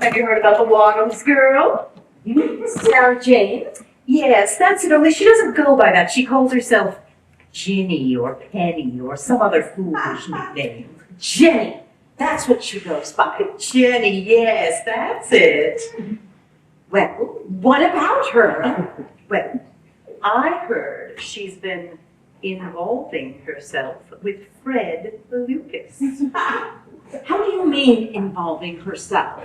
Have you heard about the Wadhams girl? Sarah Jane? Yes, that's it, only she doesn't go by that. She calls herself Ginny or Penny or some other foolish nickname. Jenny. That's what she goes by. Jenny, yes, that's it. Well, what about her? Well, I heard she's been involving herself with Fred Lucas. How do you mean involving herself?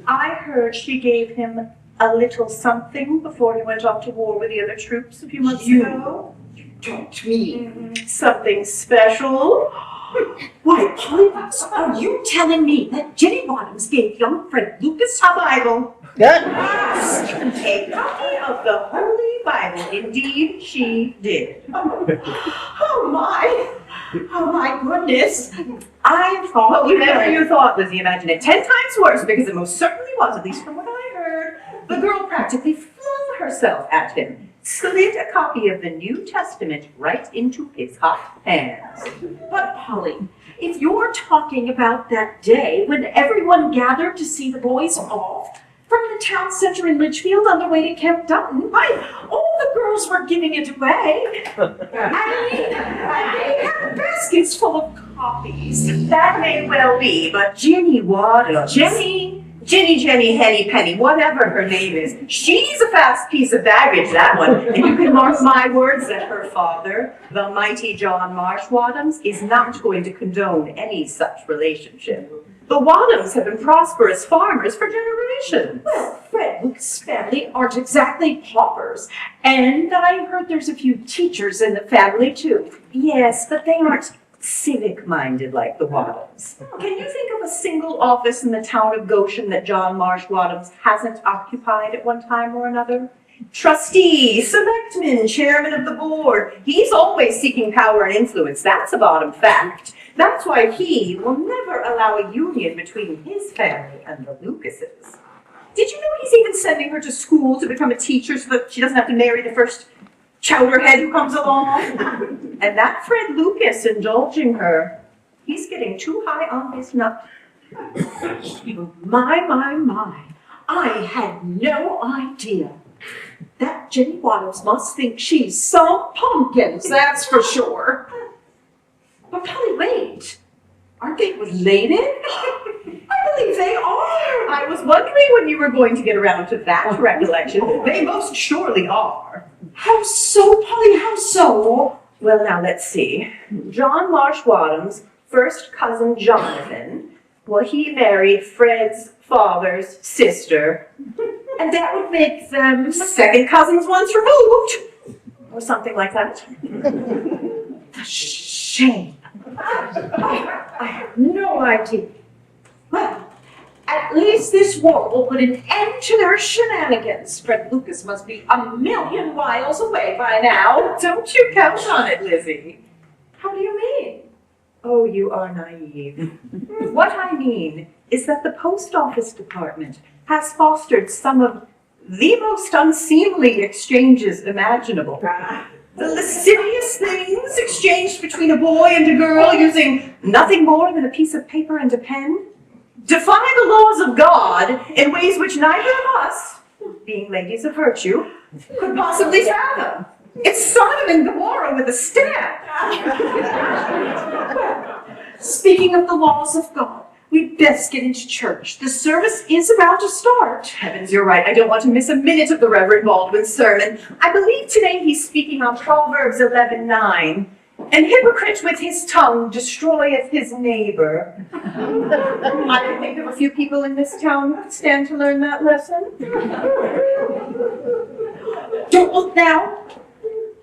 I heard she gave him a little something before he went off to war with the other troops a few months ago. You don't mean. Something special. Why, Polly, are you telling me that Jenny Wadhams gave young Fred Lucas A Bible. Yes. A copy of the Holy Bible. Indeed, she did. Oh my goodness. I thought whatever you thought, Lizzie, imagine it 10 times worse, because it most certainly was, at least from what I heard. The girl practically flung herself at him, slid a copy of the New Testament right into his hot hands. But Polly, if you're talking about that day when everyone gathered to see the boys off from the town center in Litchfield on their way to Camp Dutton, all the girls were giving it away. I mean, they had baskets full of copies. That may well be, but Ginny Wadhams. Jenny, Henny, Penny, whatever her name is, she's a fast piece of baggage, that one. And you can mark my words that her father, the mighty John Marsh Wadhams, is not going to condone any such relationship. The Wadhams have been prosperous farmers for generations. Well, Fred Lucas' family aren't exactly paupers. And I heard there's a few teachers in the family, too. Yes, but they aren't civic-minded like the Wadhams. Can you think of a single office in the town of Goshen that John Marsh Wadhams hasn't occupied at one time or another? Trustee, selectman, chairman of the board. He's always seeking power and influence. That's a bottom fact. That's why he will never allow a union between his family and the Lucases. Did you know he's even sending her to school to become a teacher so that she doesn't have to marry the first chowderhead who comes along? And that Fred Lucas indulging her, he's getting too high on his nut. My. I had no idea. That Jenny Wadhams must think she's some pumpkins, that's for sure. But Polly, wait. Aren't they related? I believe they are. I was wondering when you were going to get around to that recollection. They most surely are. How so, Polly, how so? Well, now let's see. John Marsh Wadhams' first cousin Jonathan, well, he married Fred's father's sister, and that would make them second cousins once removed, or something like that. The shame. I have no idea. Well, at least this war will put an end to their shenanigans. Fred Lucas must be a million miles away by now. Don't you count on it, Lizzie. How do you mean? Oh, you are naive. What I mean is that the post office department has fostered some of the most unseemly exchanges imaginable. The lascivious things exchanged between a boy and a girl using nothing more than a piece of paper and a pen defy the laws of God in ways which neither of us, being ladies of virtue, could possibly fathom. It's Sodom and Gomorrah with a stamp. Well, speaking of the laws of God, we'd best get into church. The service is about to start. Heavens, you're right. I don't want to miss a minute of the Reverend Baldwin's sermon. I believe today he's speaking on Proverbs 11:9. An hypocrite with his tongue destroyeth his neighbor. I can think of a few people in this town who could stand to learn that lesson. Don't look now.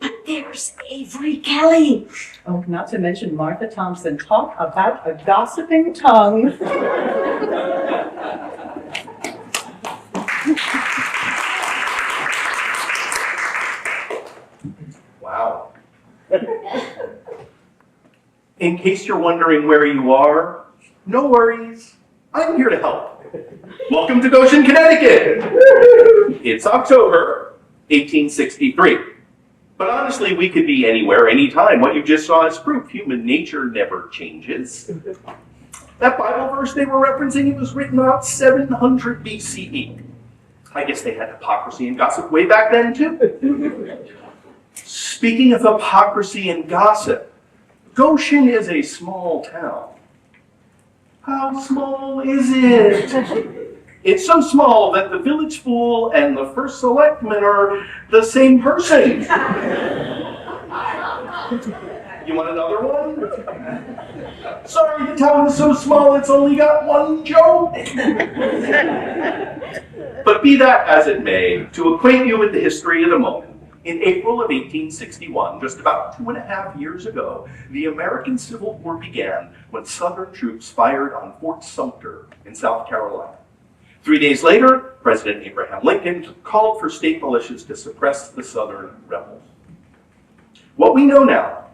But there's Avery Kelly. Oh, not to mention Martha Thompson. Talk about a gossiping tongue. Wow. In case you're wondering where you are, no worries. I'm here to help. Welcome to Goshen, Connecticut. It's October 1863. But honestly, we could be anywhere, anytime. What you just saw is proof human nature never changes. That Bible verse they were referencing, it was written about 700 BCE. I guess they had hypocrisy and gossip way back then, too. Speaking of hypocrisy and gossip, Goshen is a small town. How small is it? It's so small that the village fool and the first selectman are the same person. You want another one? Sorry, the town is so small it's only got one joke. But be that as it may, to acquaint you with the history of the moment, in April of 1861, just about 2.5 years ago, the American Civil War began when Southern troops fired on Fort Sumter in South Carolina. 3 days later, President Abraham Lincoln called for state militias to suppress the Southern rebels. What we know now,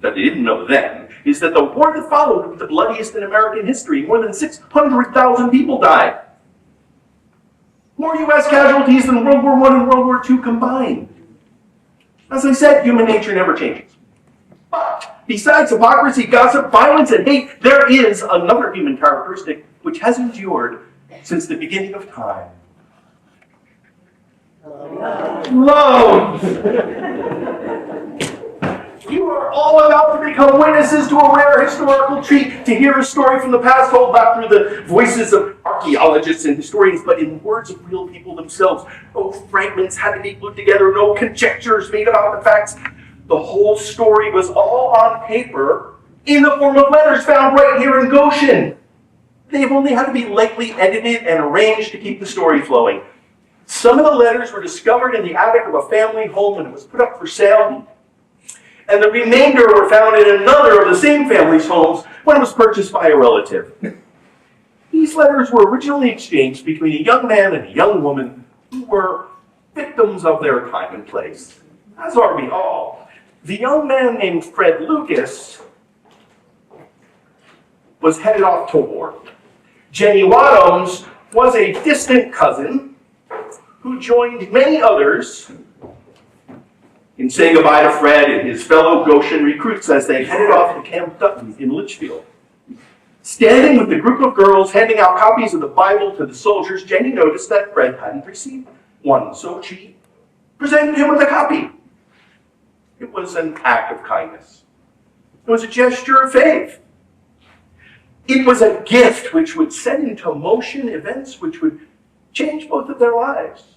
that they didn't know then, is that the war that followed was the bloodiest in American history. More than 600,000 people died. More U.S. casualties than World War I and World War II combined. As I said, human nature never changes. But besides hypocrisy, gossip, violence, and hate, there is another human characteristic which has endured since the beginning of time. Love! You are all about to become witnesses to a rare historical treat, to hear a story from the past told not through the voices of archaeologists and historians, but in words of real people themselves. No fragments had to be glued together, no conjectures made about the facts. The whole story was all on paper in the form of letters found right here in Goshen. They've only had to be lightly edited and arranged to keep the story flowing. Some of the letters were discovered in the attic of a family home and it was put up for sale. And the remainder were found in another of the same family's homes when it was purchased by a relative. These letters were originally exchanged between a young man and a young woman who were victims of their time and place, as are we all. The young man named Fred Lucas was headed off to war. Jenny Wadhams was a distant cousin who joined many others in saying goodbye to Fred and his fellow Goshen recruits as they headed off to Camp Dutton in Litchfield. Standing with the group of girls handing out copies of the Bible to the soldiers, Jenny noticed that Fred hadn't received one, so she presented him with a copy. It was an act of kindness. It was a gesture of faith. It was a gift which would set into motion events which would change both of their lives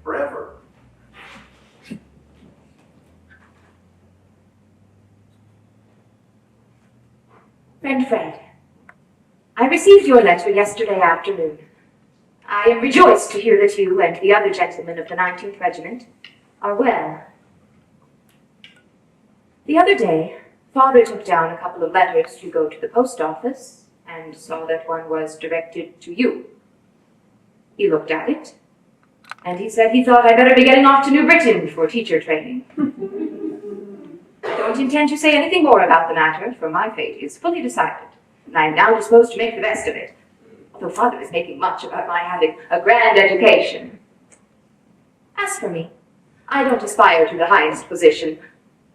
forever. Friend Fred, I received your letter yesterday afternoon. I am rejoiced to hear that you and the other gentlemen of the 19th Regiment are well. The other day, Father took down a couple of letters to go to the post office and saw that one was directed to you. He looked at it, and he said he thought I better be getting off to New Britain for teacher training. I don't intend to say anything more about the matter, for my fate is fully decided, and I am now disposed to make the best of it, although Father is making much about my having a grand education. As for me, I don't aspire to the highest position,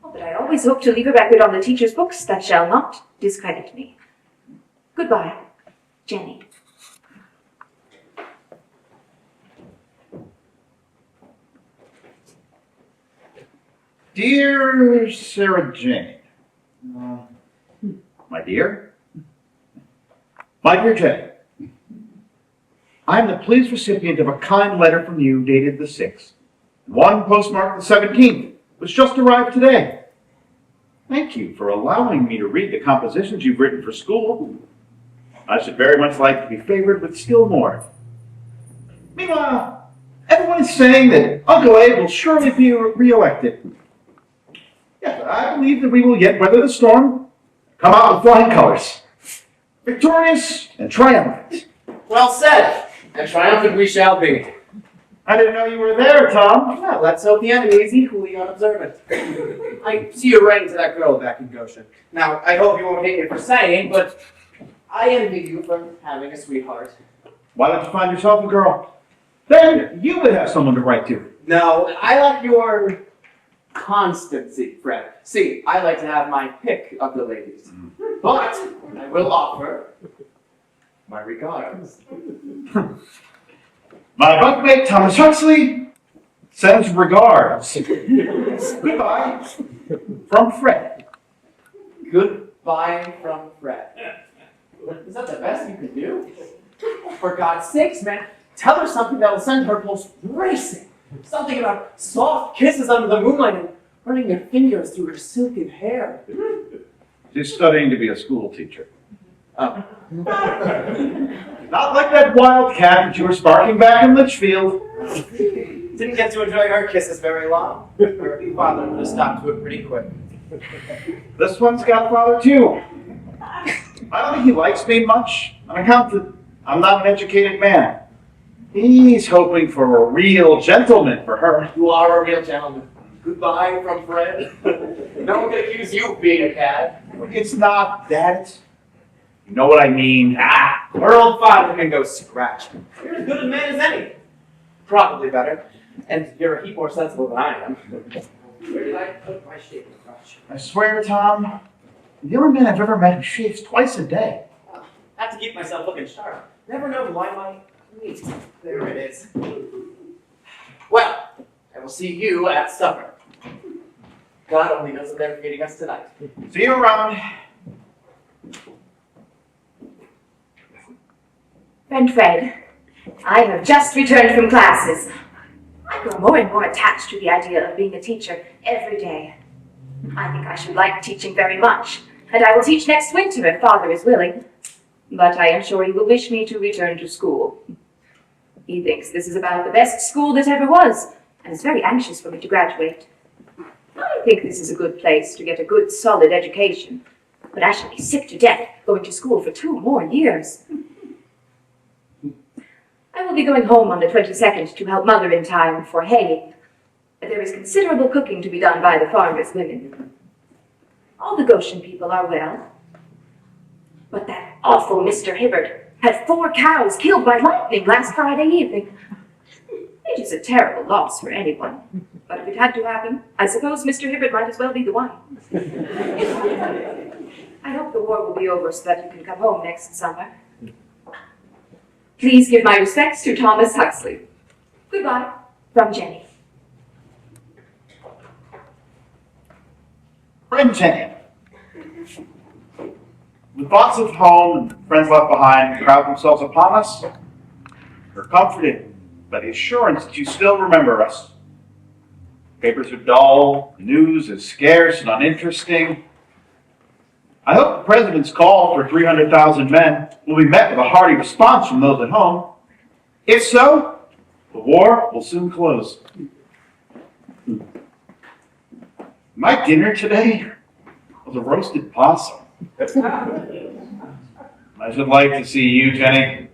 but I always hope to leave a record on the teacher's books that shall not discredit me. Goodbye, Jenny. Dear Sarah Jane, my dear Jenny, I am the pleased recipient of a kind letter from you dated the 6th. One postmarked the 17th, which just arrived today. Thank you for allowing me to read the compositions you've written for school. I should very much like to be favored with still more. Meanwhile, everyone is saying that Uncle Abe will surely be re-elected. Yes, I believe that we will yet weather the storm, come out with flying colors, victorious and triumphant. Well said, and triumphant we shall be. I didn't know you were there, Tom. Well, let's hope the enemy is equally unobservant. I see you writing to that girl back in Goshen. Now, I hope you won't hate me for saying, but I envy you for having a sweetheart. Why don't you find yourself a girl? Then you would have someone to write to. No, I like your constancy, Fred. See, I like to have my pick of the ladies. But I will offer my regards. My bunkmate Thomas Huxley sends regards. Goodbye from Fred. Goodbye from Fred. Is that the best you can do? For God's sakes, man, tell her something that will send her pulse racing. Something about soft kisses under the moonlight and running your fingers through her silken hair. She's studying to be a school teacher. Oh. Not like that wild cat that you were sparking back in Litchfield. Didn't get to enjoy her kisses very long. Her father would have stopped to it pretty quick. This one's got father too. I don't think he likes me much on account that I'm not an educated man. He's hoping for a real gentleman for her. You are a real gentleman. Goodbye from Fred. No one can accuse you of being a cad. It's not that. You know what I mean? Her old father can go scratch. You're as good a man as any. Probably better. And you're a heap more sensible than I am. Where did I put my shaving brush? I swear, Tom, the only man I've ever met who shaves twice a day. I have to keep myself looking sharp. Never know why my... Wait, there it is. Well, I will see you at supper. God only knows what they're feeding us tonight. See you around. Friend Fred, I have just returned from classes. I grow more and more attached to the idea of being a teacher every day. I think I should like teaching very much, and I will teach next winter if Father is willing. But I am sure he will wish me to return to school. He thinks this is about the best school that ever was, and is very anxious for me to graduate. I think this is a good place to get a good, solid education, but I shall be sick to death going to school for 2 more years. I will be going home on the 22nd to help Mother in time for haying. There is considerable cooking to be done by the farmers' women. All the Goshen people are well. But that awful Mr. Hibbert had 4 cows killed by lightning last Friday evening. It is a terrible loss for anyone. But if it had to happen, I suppose Mr. Hibbert might as well be the one. I hope the war will be over so that you can come home next summer. Please give my respects to Thomas Huxley. Goodbye, from Jenny. Friend Jenny. With thoughts of home and friends left behind crowd themselves upon us, we're comforted by the assurance that you still remember us. Papers are dull, news is scarce and uninteresting. I hope the President's call for 300,000 men will be met with a hearty response from those at home. If so, the war will soon close. My dinner today was a roasted possum. I should like to see you, Jenny.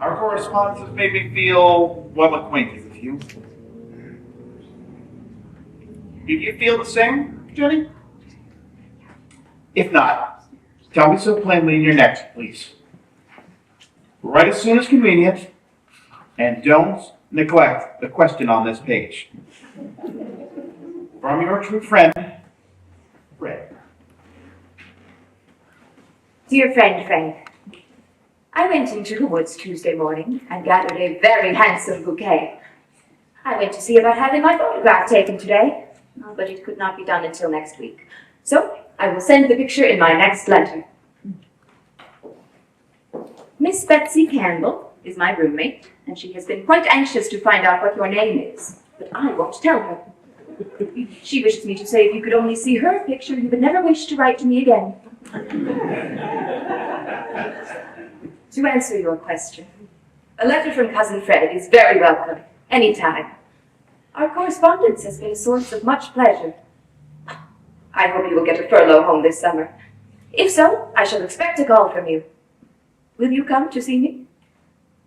Our correspondence has made me feel well acquainted with you. Do you feel the same, Jenny? If not, tell me so plainly in your next, please. Write as soon as convenient, and don't neglect the question on this page. From your true friend, Fred. Dear friend Frank, I went into the woods Tuesday morning and gathered a very handsome bouquet. I went to see about having my photograph taken today, but it could not be done until next week. So I will send the picture in my next letter. Miss Betsy Campbell is my roommate, and she has been quite anxious to find out what your name is, but I won't tell her. She wishes me to say if you could only see her picture, you would never wish to write to me again. To answer your question, a letter from Cousin Fred is very welcome, anytime. Our correspondence has been a source of much pleasure. I hope you will get a furlough home this summer. If so, I shall expect a call from you. Will you come to see me?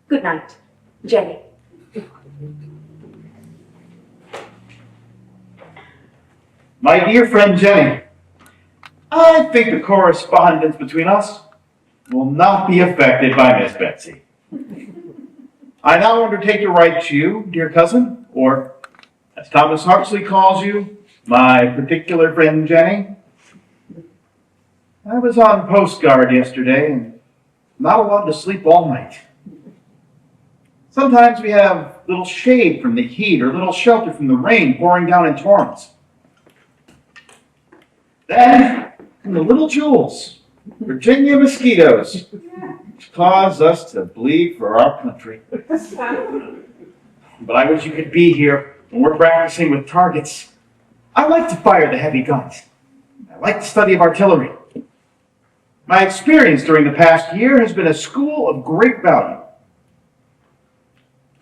Good night, Jenny. My dear friend Jenny, I think the correspondence between us will not be affected by Miss Betsy. I now undertake to write to you, dear cousin, or as Thomas Huxley calls you, my particular friend Jenny. I was on post guard yesterday and not allowed to sleep all night. Sometimes we have little shade from the heat or little shelter from the rain pouring down in torrents. Then, the little jewels, Virginia mosquitoes, which cause us to bleed for our country. But I wish you could be here when we're practicing with targets. I like to fire the heavy guns. I like the study of artillery. My experience during the past year has been a school of great value.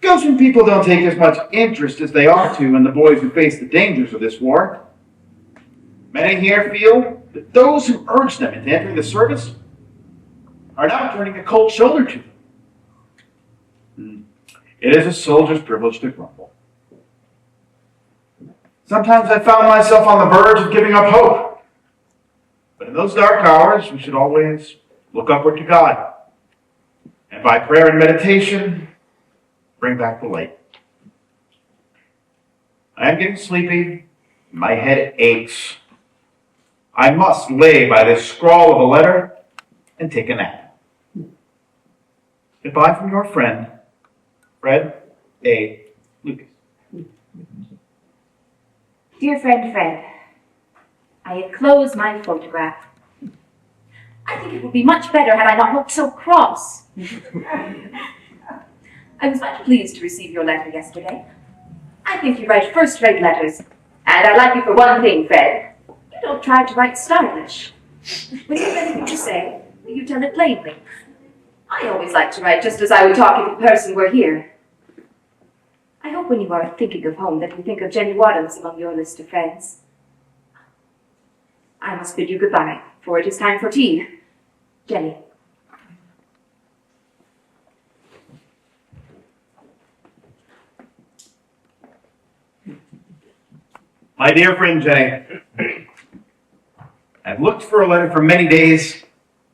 Goshen people don't take as much interest as they ought to in the boys who face the dangers of this war. Many here feel that those who urge them into entering the service are now turning a cold shoulder to them. It is a soldier's privilege to grumble. Sometimes I found myself on the verge of giving up hope. But in those dark hours, we should always look upward to God. And by prayer and meditation, bring back the light. I am getting sleepy. My head aches. I must lay by this scrawl of a letter and take a nap. Goodbye from your friend, Fred A. Lucas. Dear friend Fred, I enclose my photograph. I think it would be much better had I not looked so cross. I was much pleased to receive your letter yesterday. I think you write first-rate letters, and I like you for one thing, Fred. You don't try to write stylish. When you have anything to say, you tell it plainly. I always like to write just as I would talk if a person were here. I hope when you are thinking of home that you think of Jenny Wadhams among your list of friends. I must bid you goodbye, for it is time for tea. Jenny. My dear friend Jenny, I've looked for a letter for many days,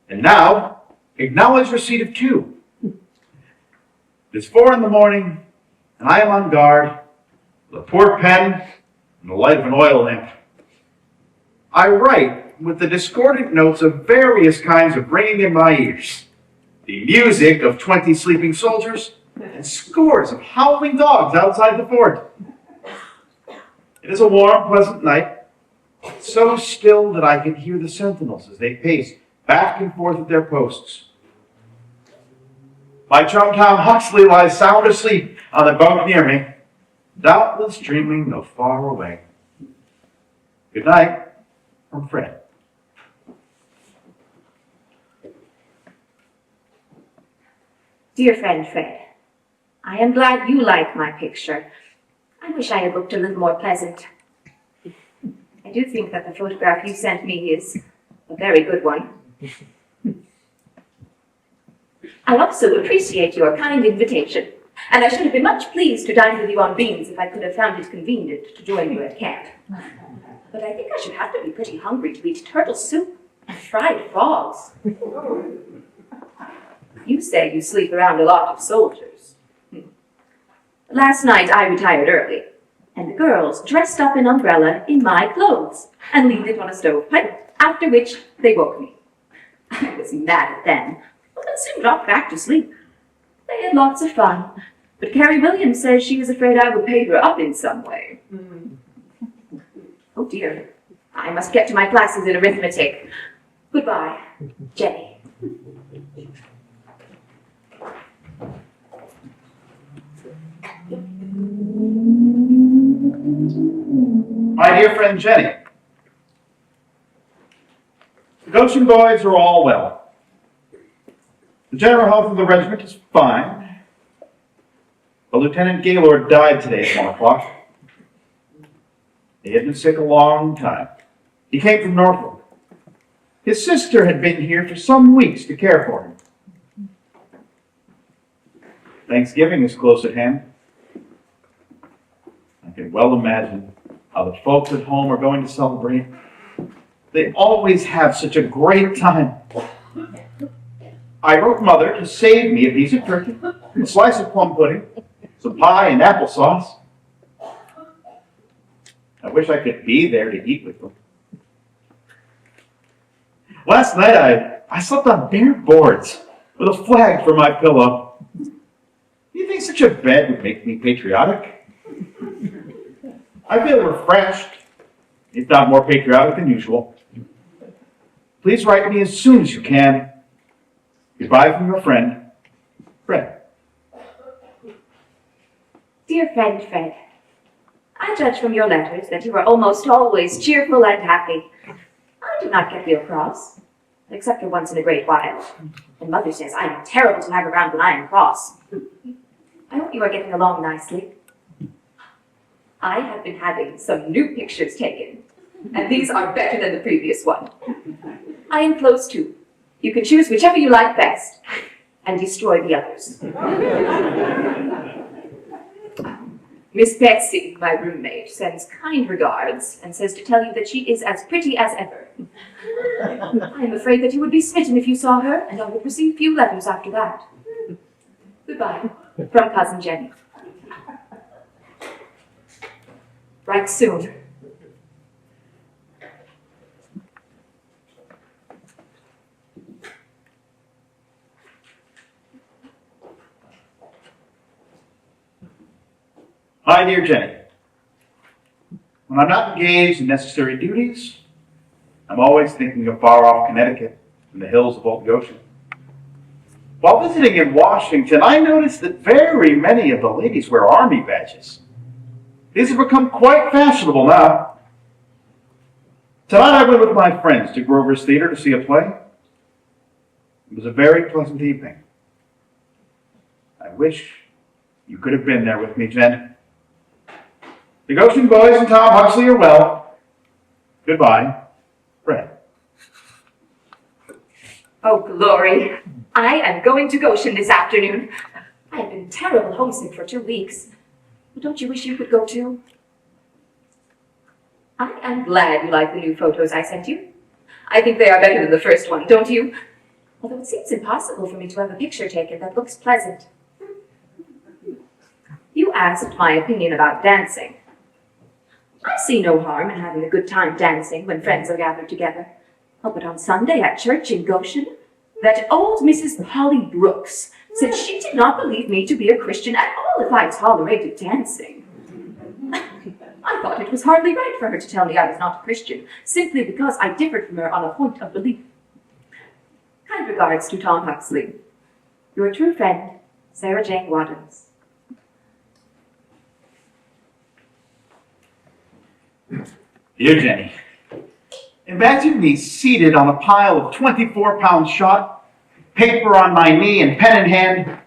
and now acknowledge receipt of two. It is 4 a.m, and I am on guard with a poor pen and the light of an oil lamp. I write with the discordant notes of various kinds of ringing in my ears, the music of 20 sleeping soldiers, and scores of howling dogs outside the fort. It is a warm, pleasant night, so still that I can hear the sentinels as they pace back and forth at their posts. My chum Tom Huxley lies sound asleep on the bunk near me, doubtless dreaming of far away. Good night from Fred. Dear friend Fred, I am glad you like my picture. I wish I had looked a little more pleasant. I do think that the photograph you sent me is a very good one. I also appreciate your kind invitation, and I should have been much pleased to dine with you on beans if I could have found it convenient to join you at camp. But I think I should have to be pretty hungry to eat turtle soup and fried frogs. You say you sleep around a lot of soldiers. Last night I retired early, and the girls dressed up an umbrella in my clothes and leaned it on a stovepipe, after which they woke me. I was mad at them, but soon dropped back to sleep. They had lots of fun, but Carrie Williams says she was afraid I would pay her up in some way. Oh dear, I must get to my classes in arithmetic. Goodbye, Jenny. My dear friend Jenny, the Goshen boys are all well. The general health of the regiment is fine. But Lieutenant Gaylord died today at 1 o'clock. He had been sick a long time. He came from Norfolk. His sister had been here for some weeks to care for him. Thanksgiving is close at hand. I can well imagine how the folks at home are going to celebrate. They always have such a great time. I wrote Mother to save me a piece of turkey, a slice of plum pudding, some pie and applesauce. I wish I could be there to eat with them. Last night I slept on bare boards with a flag for my pillow. You think such a bed would make me patriotic? I feel refreshed, if not more patriotic than usual. Please write me as soon as you can. Goodbye from your friend, Fred. Dear friend Fred, I judge from your letters that you are almost always cheerful and happy. I do not get real cross, except for once in a great while. And Mother says I am terrible to have around when I am cross. I hope you are getting along nicely. I have been having some new pictures taken, and these are better than the previous one. I enclose two. You can choose whichever you like best, and destroy the others. Miss Betsy, my roommate, sends kind regards and says to tell you that she is as pretty as ever. I am afraid that you would be smitten if you saw her, and I would receive few letters after that. Goodbye, from Cousin Jenny. Write soon. My dear Jenny, when I'm not engaged in necessary duties, I'm always thinking of far-off Connecticut and the hills of Old Goshen. While visiting in Washington, I noticed that very many of the ladies wear army badges. These have become quite fashionable now. Tonight I went with my friends to Grover's Theater to see a play. It was a very pleasant evening. I wish you could have been there with me, Jen. The Goshen boys and Tom Huxley are well. Goodbye, Fred. Oh, glory. I am going to Goshen this afternoon. I have been terrible homesick for 2 weeks. But don't you wish you could go too? I am glad you like the new photos I sent you. I think they are better than the first one, don't you? Although it seems impossible for me to have a picture taken that looks pleasant. You asked my opinion about dancing. I see no harm in having a good time dancing when friends are gathered together. Oh, but on Sunday at church in Goshen, that old Mrs. Polly Brooks said she did not believe me to be a Christian at all if I tolerated dancing. I thought it was hardly right for her to tell me I was not a Christian, simply because I differed from her on a point of belief. Kind regards to Tom Huxley. Your true friend, Sarah Jane Waddens. Dear Jenny, imagine me seated on a pile of 24-pound shot, paper on my knee and pen in hand,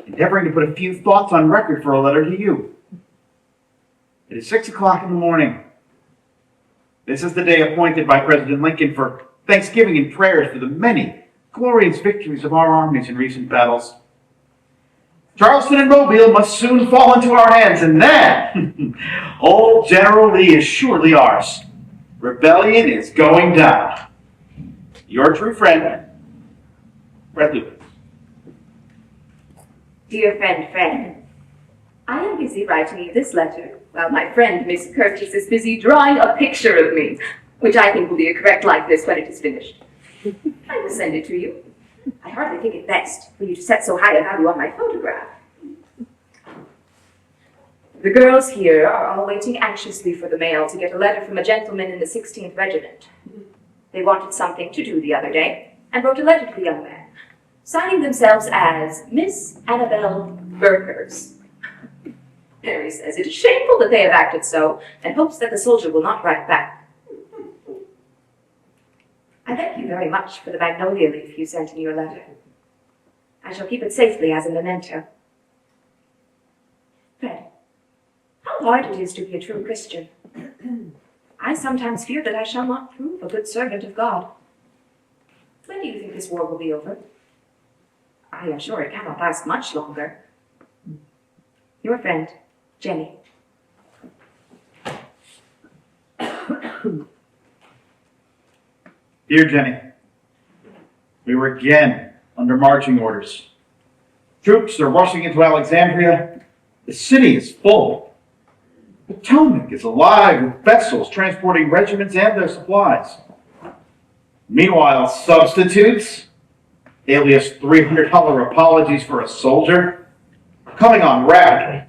endeavoring to put a few thoughts on record for a letter to you. It is 6 o'clock in the morning. This is the day appointed by President Lincoln for thanksgiving and prayers for the many glorious victories of our armies in recent battles. Charleston and Mobile must soon fall into our hands, and then old General Lee is surely ours. Rebellion is going down. Your true friend, Fred Lewis. Dear friend Fred, I am busy writing you this letter, while my friend Miss Curtis is busy drawing a picture of me, which I think will be a correct likeness when it is finished. I will send it to you. I hardly think it best for you to set so high a value on my photograph. The girls here are all waiting anxiously for the mail to get a letter from a gentleman in the 16th Regiment. They wanted something to do the other day, and wrote a letter to the young man, signing themselves as Miss Annabelle Burkers. Mary says it is shameful that they have acted so, and hopes that the soldier will not write back. I thank you very much for the magnolia leaf you sent in your letter. I shall keep it safely as a memento. Fred, how hard it is to be a true Christian. I sometimes fear that I shall not prove a good servant of God. When do you think this war will be over? I am sure it cannot last much longer. Your friend, Jenny. Dear Jenny, we were again under marching orders. Troops are rushing into Alexandria. The city is full. Potomac is alive with vessels transporting regiments and their supplies. Meanwhile, substitutes, alias $300 apologies for a soldier, are coming on rapidly.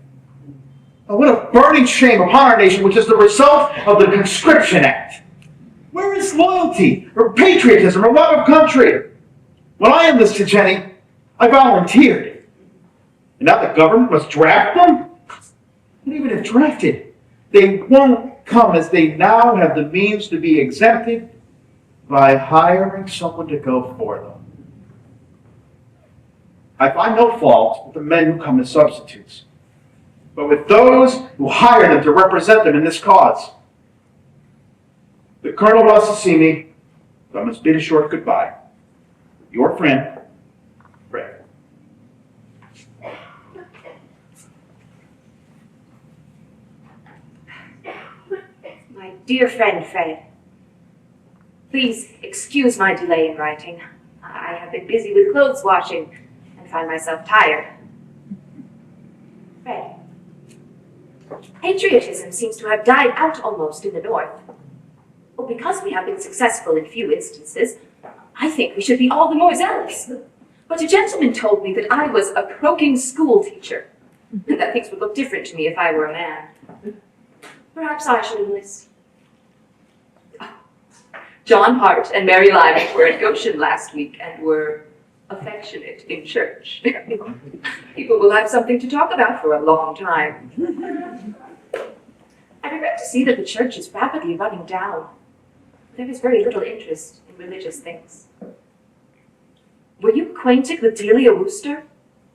Oh, what a burning shame upon our nation, which is the result of the Conscription Act. Where is loyalty, or patriotism, or love of country? When I enlisted, Jenny, I volunteered. And now the government must draft them? And even if drafted, they won't come, as they now have the means to be exempted by hiring someone to go for them. I find no fault with the men who come as substitutes, but with those who hire them to represent them in this cause. The colonel wants to see me, so I must bid a short goodbye. Your friend, Fred. My dear friend, Fred. Please excuse my delay in writing. I have been busy with clothes washing and find myself tired. Fred, patriotism seems to have died out almost in the North. Well, because we have been successful in few instances, I think we should be all the more zealous. But a gentleman told me that I was a croaking school teacher, and that things would look different to me if I were a man. Perhaps I should enlist. John Hart and Mary Lavin were at Goshen last week and were affectionate in church. People will have something to talk about for a long time. I regret to see that the church is rapidly running down. There is very little interest in religious things. Were you acquainted with Delia Wooster?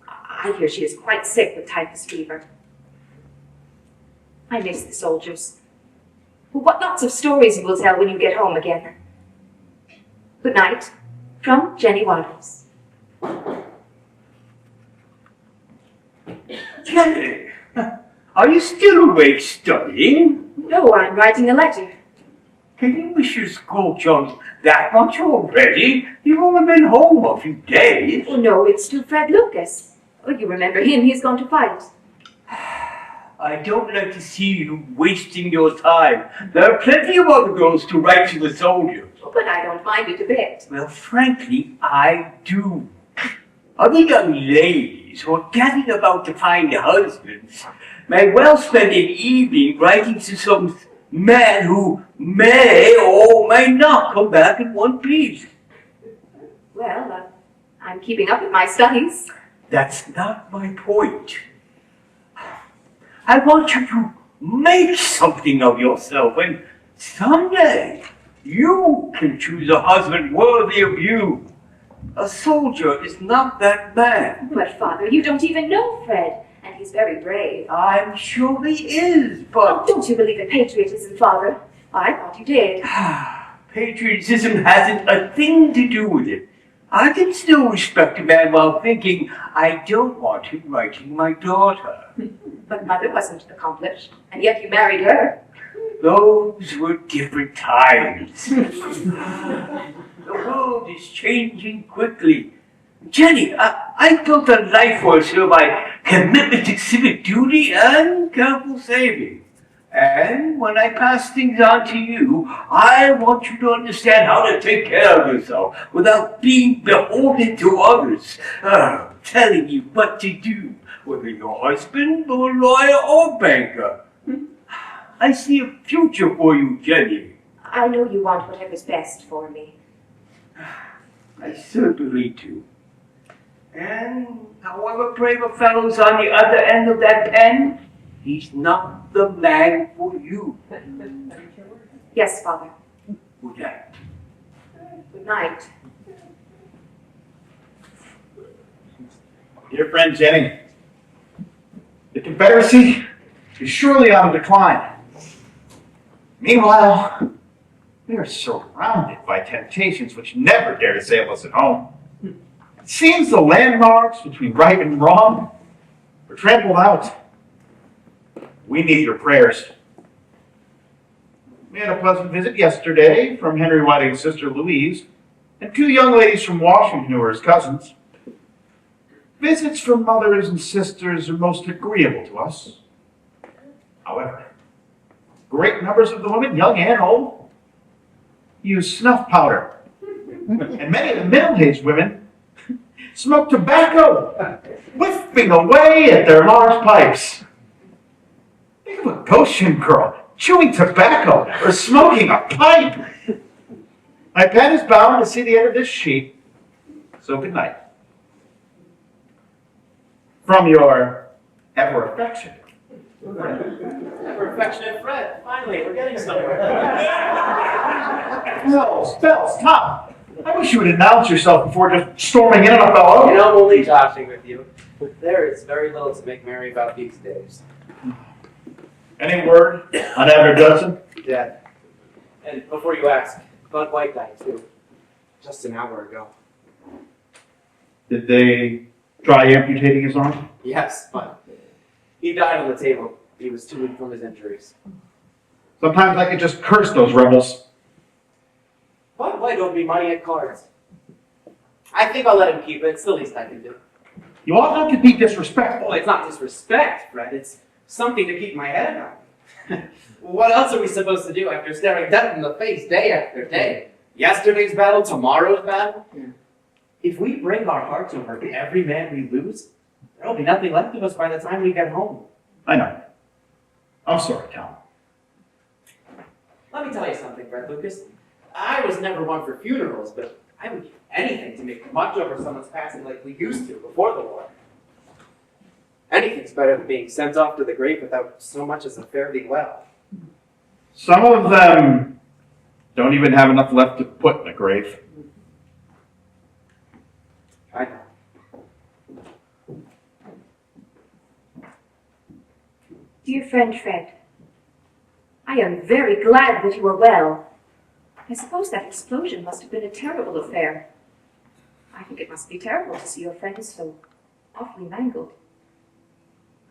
I hear she is quite sick with typhus fever. I miss the soldiers. What lots of stories you will tell when you get home again. Good night, from Jenny Waters. Jenny, are you still awake studying? No, I'm writing a letter. Can you miss your school chums that much already? You've only been home a few days. Oh, no, it's to Fred Lucas. Oh, you remember him, he's gone to fight. I don't like to see you wasting your time. There are plenty of other girls to write to the soldiers. Oh, but I don't mind it a bit. Well, frankly, I do. Other young ladies who are gathering about to find husbands may well spend an evening writing to some man who may or may not come back in one piece. Well, I'm keeping up with my studies. That's not my point. I want you to make something of yourself, and someday you can choose a husband worthy of you. A soldier is not that man. But, Father, you don't even know Fred, and he's very brave. I'm sure he is, Oh, but don't you believe in patriotism, Father? I thought you did. patriotism hasn't a thing to do with it. I can still respect a man while thinking I don't want him writing my daughter. But Mother wasn't accomplished, and yet you married her. Those were different times. The world is changing quickly. Jenny, I built a life for us here by commitment to civic duty and careful saving. And when I pass things on to you, I want you to understand how to take care of yourself without being beholden to others, telling you what to do, whether you're husband or lawyer or banker. I see a future for you, Jenny. I know you want whatever's best for me. I certainly do. And however brave a fellow's on the other end of that pen, he's not the man for you. Yes, Father. Good night. Good night. Dear friend Jenny, the Confederacy is surely on a decline. Meanwhile, we are surrounded by temptations which never dare to assail us at home. It seems the landmarks between right and wrong are trampled out. We need your prayers. We had a pleasant visit yesterday from Henry Whiting's sister Louise and two young ladies from Washington who are his cousins. Visits from mothers and sisters are most agreeable to us. However, great numbers of the women, young and old, use snuff powder And many of the middle-aged women smoke tobacco, whiffing away at their large pipes. Think of a Goshen girl chewing tobacco or smoking a pipe. My pen is bound to see the end of this sheet, so good night. From your ever affectionate. Ever affectionate Fred. Finally, we're getting somewhere. Spells, stop! I wish you would announce yourself before just storming in on a fellow. You know, I'm only joshing with you. There is very little to make merry about these days. Any word on Abner Judson? Yeah. And before you ask, Bud White died too. Just an hour ago. Did they try amputating his arm? Yes, but he died on the table. He was too weak from his injuries. Sometimes I could just curse those rebels. Bud White owed me money at cards. I think I'll let him keep it. It's the least I can do. You ought not to be disrespectful. Well, it's not disrespect, Fred. It's something to keep my head on. What else are we supposed to do after staring death in the face day after day? Yesterday's battle, tomorrow's battle? If we bring our hearts over every man we lose, there'll be nothing left of us by the time we get home. I know. I'm sorry, Tom. Let me tell you something, Fred Lucas. I was never one for funerals, but I would do anything to make much over someone's passing like we used to before the war. Anything's better than being sent off to the grave without so much as a fare thee well. Some of them don't even have enough left to put in a grave. I know. Dear friend Fred, I am very glad that you are well. I suppose that explosion must have been a terrible affair. I think it must be terrible to see your friends so awfully mangled.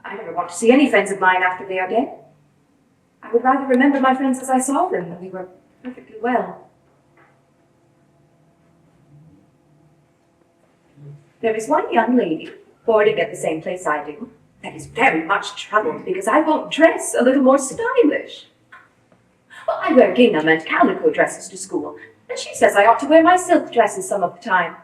I never want to see any friends of mine after they are dead. I would rather remember my friends as I saw them when we were perfectly well. There is one young lady boarding at the same place I do that is very much troubled because I won't dress a little more stylish. Well, I wear gingham and calico dresses to school, and she says I ought to wear my silk dresses some of the time.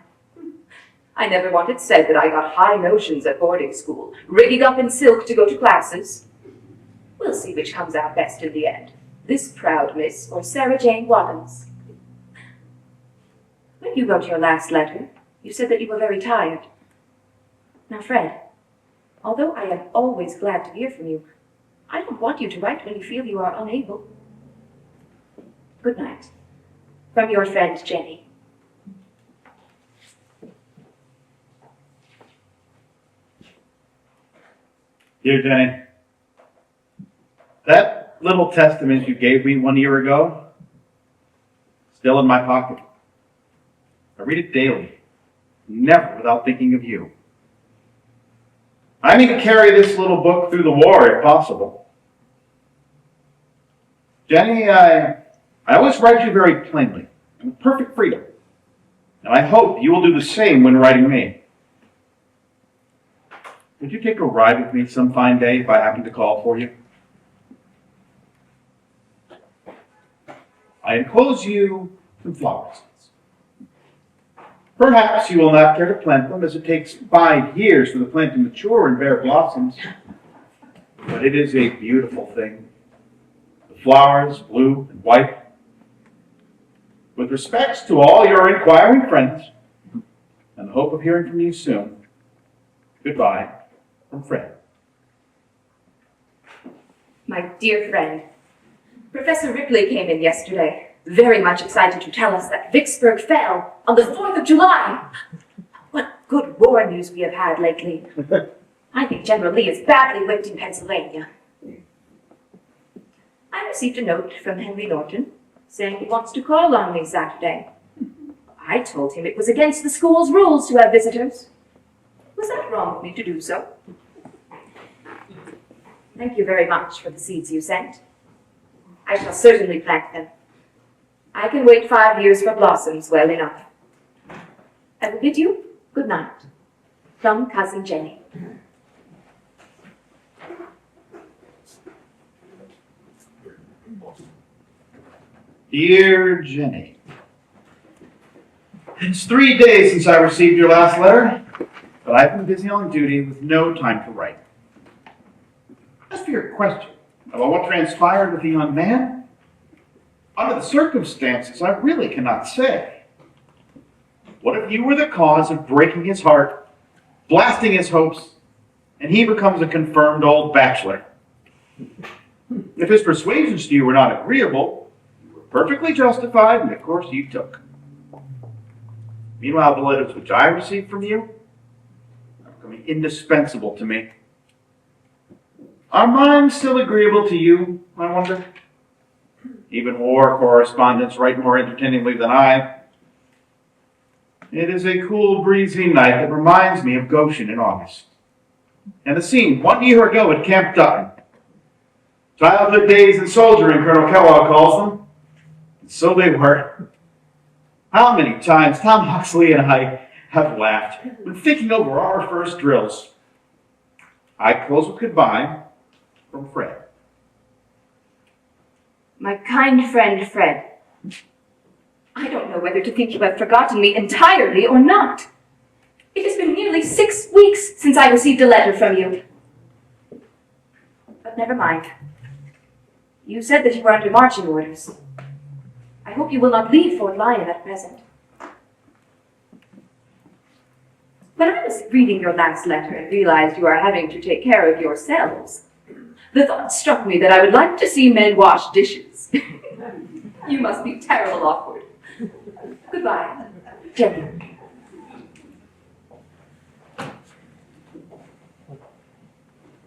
I never wanted said that I got high notions at boarding school, rigging up in silk to go to classes. We'll see which comes out best in the end, this proud miss or Sarah Jane Waddams. When you wrote your last letter, you said that you were very tired. Now, Fred, although I am always glad to hear from you, I don't want you to write when you feel you are unable. Good night. From your friend, Jenny. Dear Jenny, that little testament you gave me 1 year ago, still in my pocket. I read it daily, never without thinking of you. I mean to carry this little book through the war if possible. Jenny, I always write you very plainly and with perfect freedom. And I hope you will do the same when writing me. Would you take a ride with me some fine day if I happen to call for you? I enclose you some flowers. Perhaps you will not care to plant them, as it takes 5 years for the plant to mature and bear blossoms. But it is a beautiful thing. The flowers, blue and white. With respects to all your inquiring friends, and the hope of hearing from you soon, goodbye from Fred. My dear friend, Professor Ripley came in yesterday, very much excited to tell us that Vicksburg fell on the 4th of July. What good war news we have had lately. I think General Lee is badly whipped in Pennsylvania. I received a note from Henry Norton saying he wants to call on me Saturday. I told him it was against the school's rules to have visitors. Was that wrong of me to do so? Thank you very much for the seeds you sent. I shall certainly plant them. I can wait 5 years for blossoms well enough. I will bid you good night. From Cousin Jenny. Dear Jenny, It's 3 days since I received your last letter, but I've been busy on duty with no time to write. As for your question about what transpired with the young man, under the circumstances, I really cannot say. What if you were the cause of breaking his heart, blasting his hopes, and he becomes a confirmed old bachelor? If his persuasions to you were not agreeable, you were perfectly justified in the course you took. Meanwhile, the letters which I received from you are becoming indispensable to me. Are mine still agreeable to you, I wonder? Even war correspondents write more entertainingly than I. It is a cool, breezy night that reminds me of Goshen in August, and the scene 1 year ago at Camp Dutton. Childhood days in soldiering, Colonel Kellogg calls them. And so they were. How many times Tom Huxley and I have laughed when thinking over our first drills. I close with goodbye from Fred. My kind friend Fred, I don't know whether to think you have forgotten me entirely or not. It has been nearly 6 weeks since I received a letter from you. But never mind. You said that you were under marching orders. I hope you will not leave Fort Lyon at present. When I was reading your last letter and realized you are having to take care of yourselves, the thought struck me that I would like to see men wash dishes. You must be terrible awkward. Goodbye, Jenny.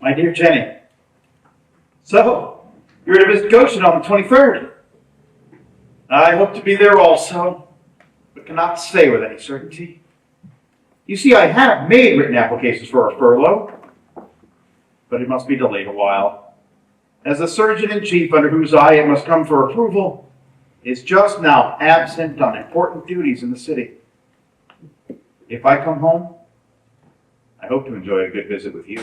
My dear Jenny, so you're to visit Goshen on the 23rd. I hope to be there also, but cannot say with any certainty. You see, I have made written applications for a furlough, but it must be delayed a while, as the surgeon-in-chief under whose eye it must come for approval is just now absent on important duties in the city. If I come home, I hope to enjoy a good visit with you.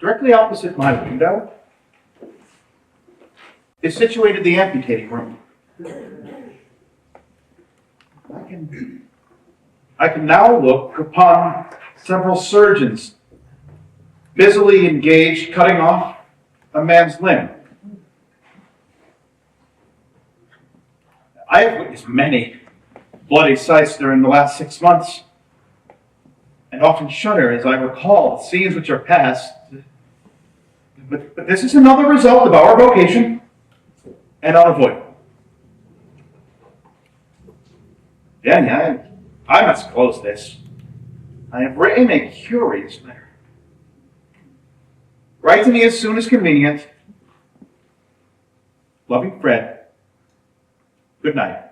Directly opposite my window is situated the amputating room. I can now look upon several surgeons busily engaged cutting off a man's limb. I have witnessed many bloody sights during the last 6 months, and often shudder as I recall the scenes which are past. But this is another result of our vocation, and unavoidable. Jenny, I must close this. I have written a curious letter. Write to me as soon as convenient. Loving Fred. Good night.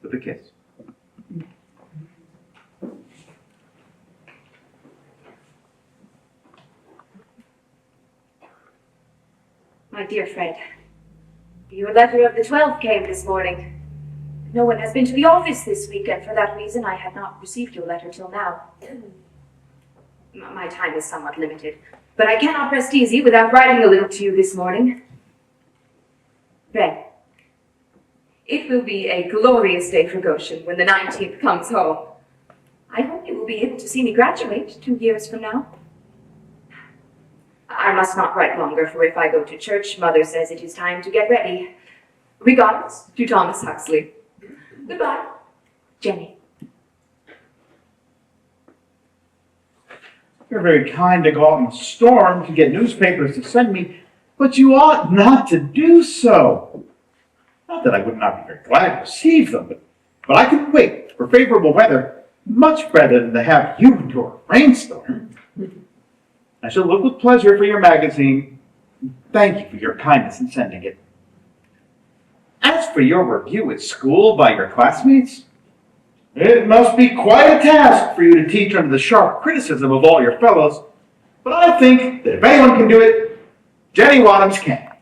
With a kiss. My dear Fred, your letter of the 12th came this morning. No one has been to the office this week, and for that reason I had not received your letter till now. My time is somewhat limited, but I cannot rest easy without writing a little to you this morning. Fred, it will be a glorious day for Goshen when the 19th comes home. I hope you will be able to see me graduate 2 years from now. I must not write longer, for if I go to church, Mother says it is time to get ready. Regards to Thomas Huxley. Goodbye, Jenny. You're very kind to go out in a storm to get newspapers to send me, but you ought not to do so. Not that I would not be very glad to receive them, but I can wait for favorable weather much better than to have you endure a rainstorm. I shall look with pleasure for your magazine. Thank you for your kindness in sending it. As for your review at school by your classmates, it must be quite a task for you to teach under the sharp criticism of all your fellows, but I think that if anyone can do it, Jenny Wadhams can.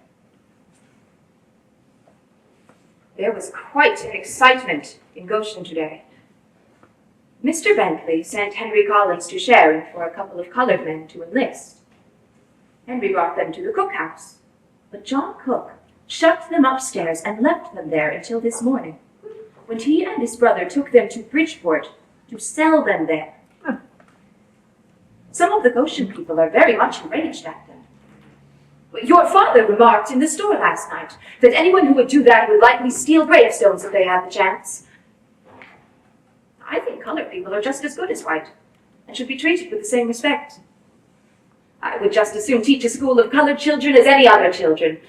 There was quite an excitement in Goshen today. Mr. Bentley sent Henry Collins to Sharon for a couple of colored men to enlist. Henry brought them to the cookhouse, but John Cook shut them upstairs, and left them there until this morning, when he and his brother took them to Bridgeport to sell them there. Some of the Goshen people are very much enraged at them. Your father remarked in the store last night that anyone who would do that would likely steal gravestones if they had the chance. I think colored people are just as good as white and should be treated with the same respect. I would just as soon teach a school of colored children as any other children.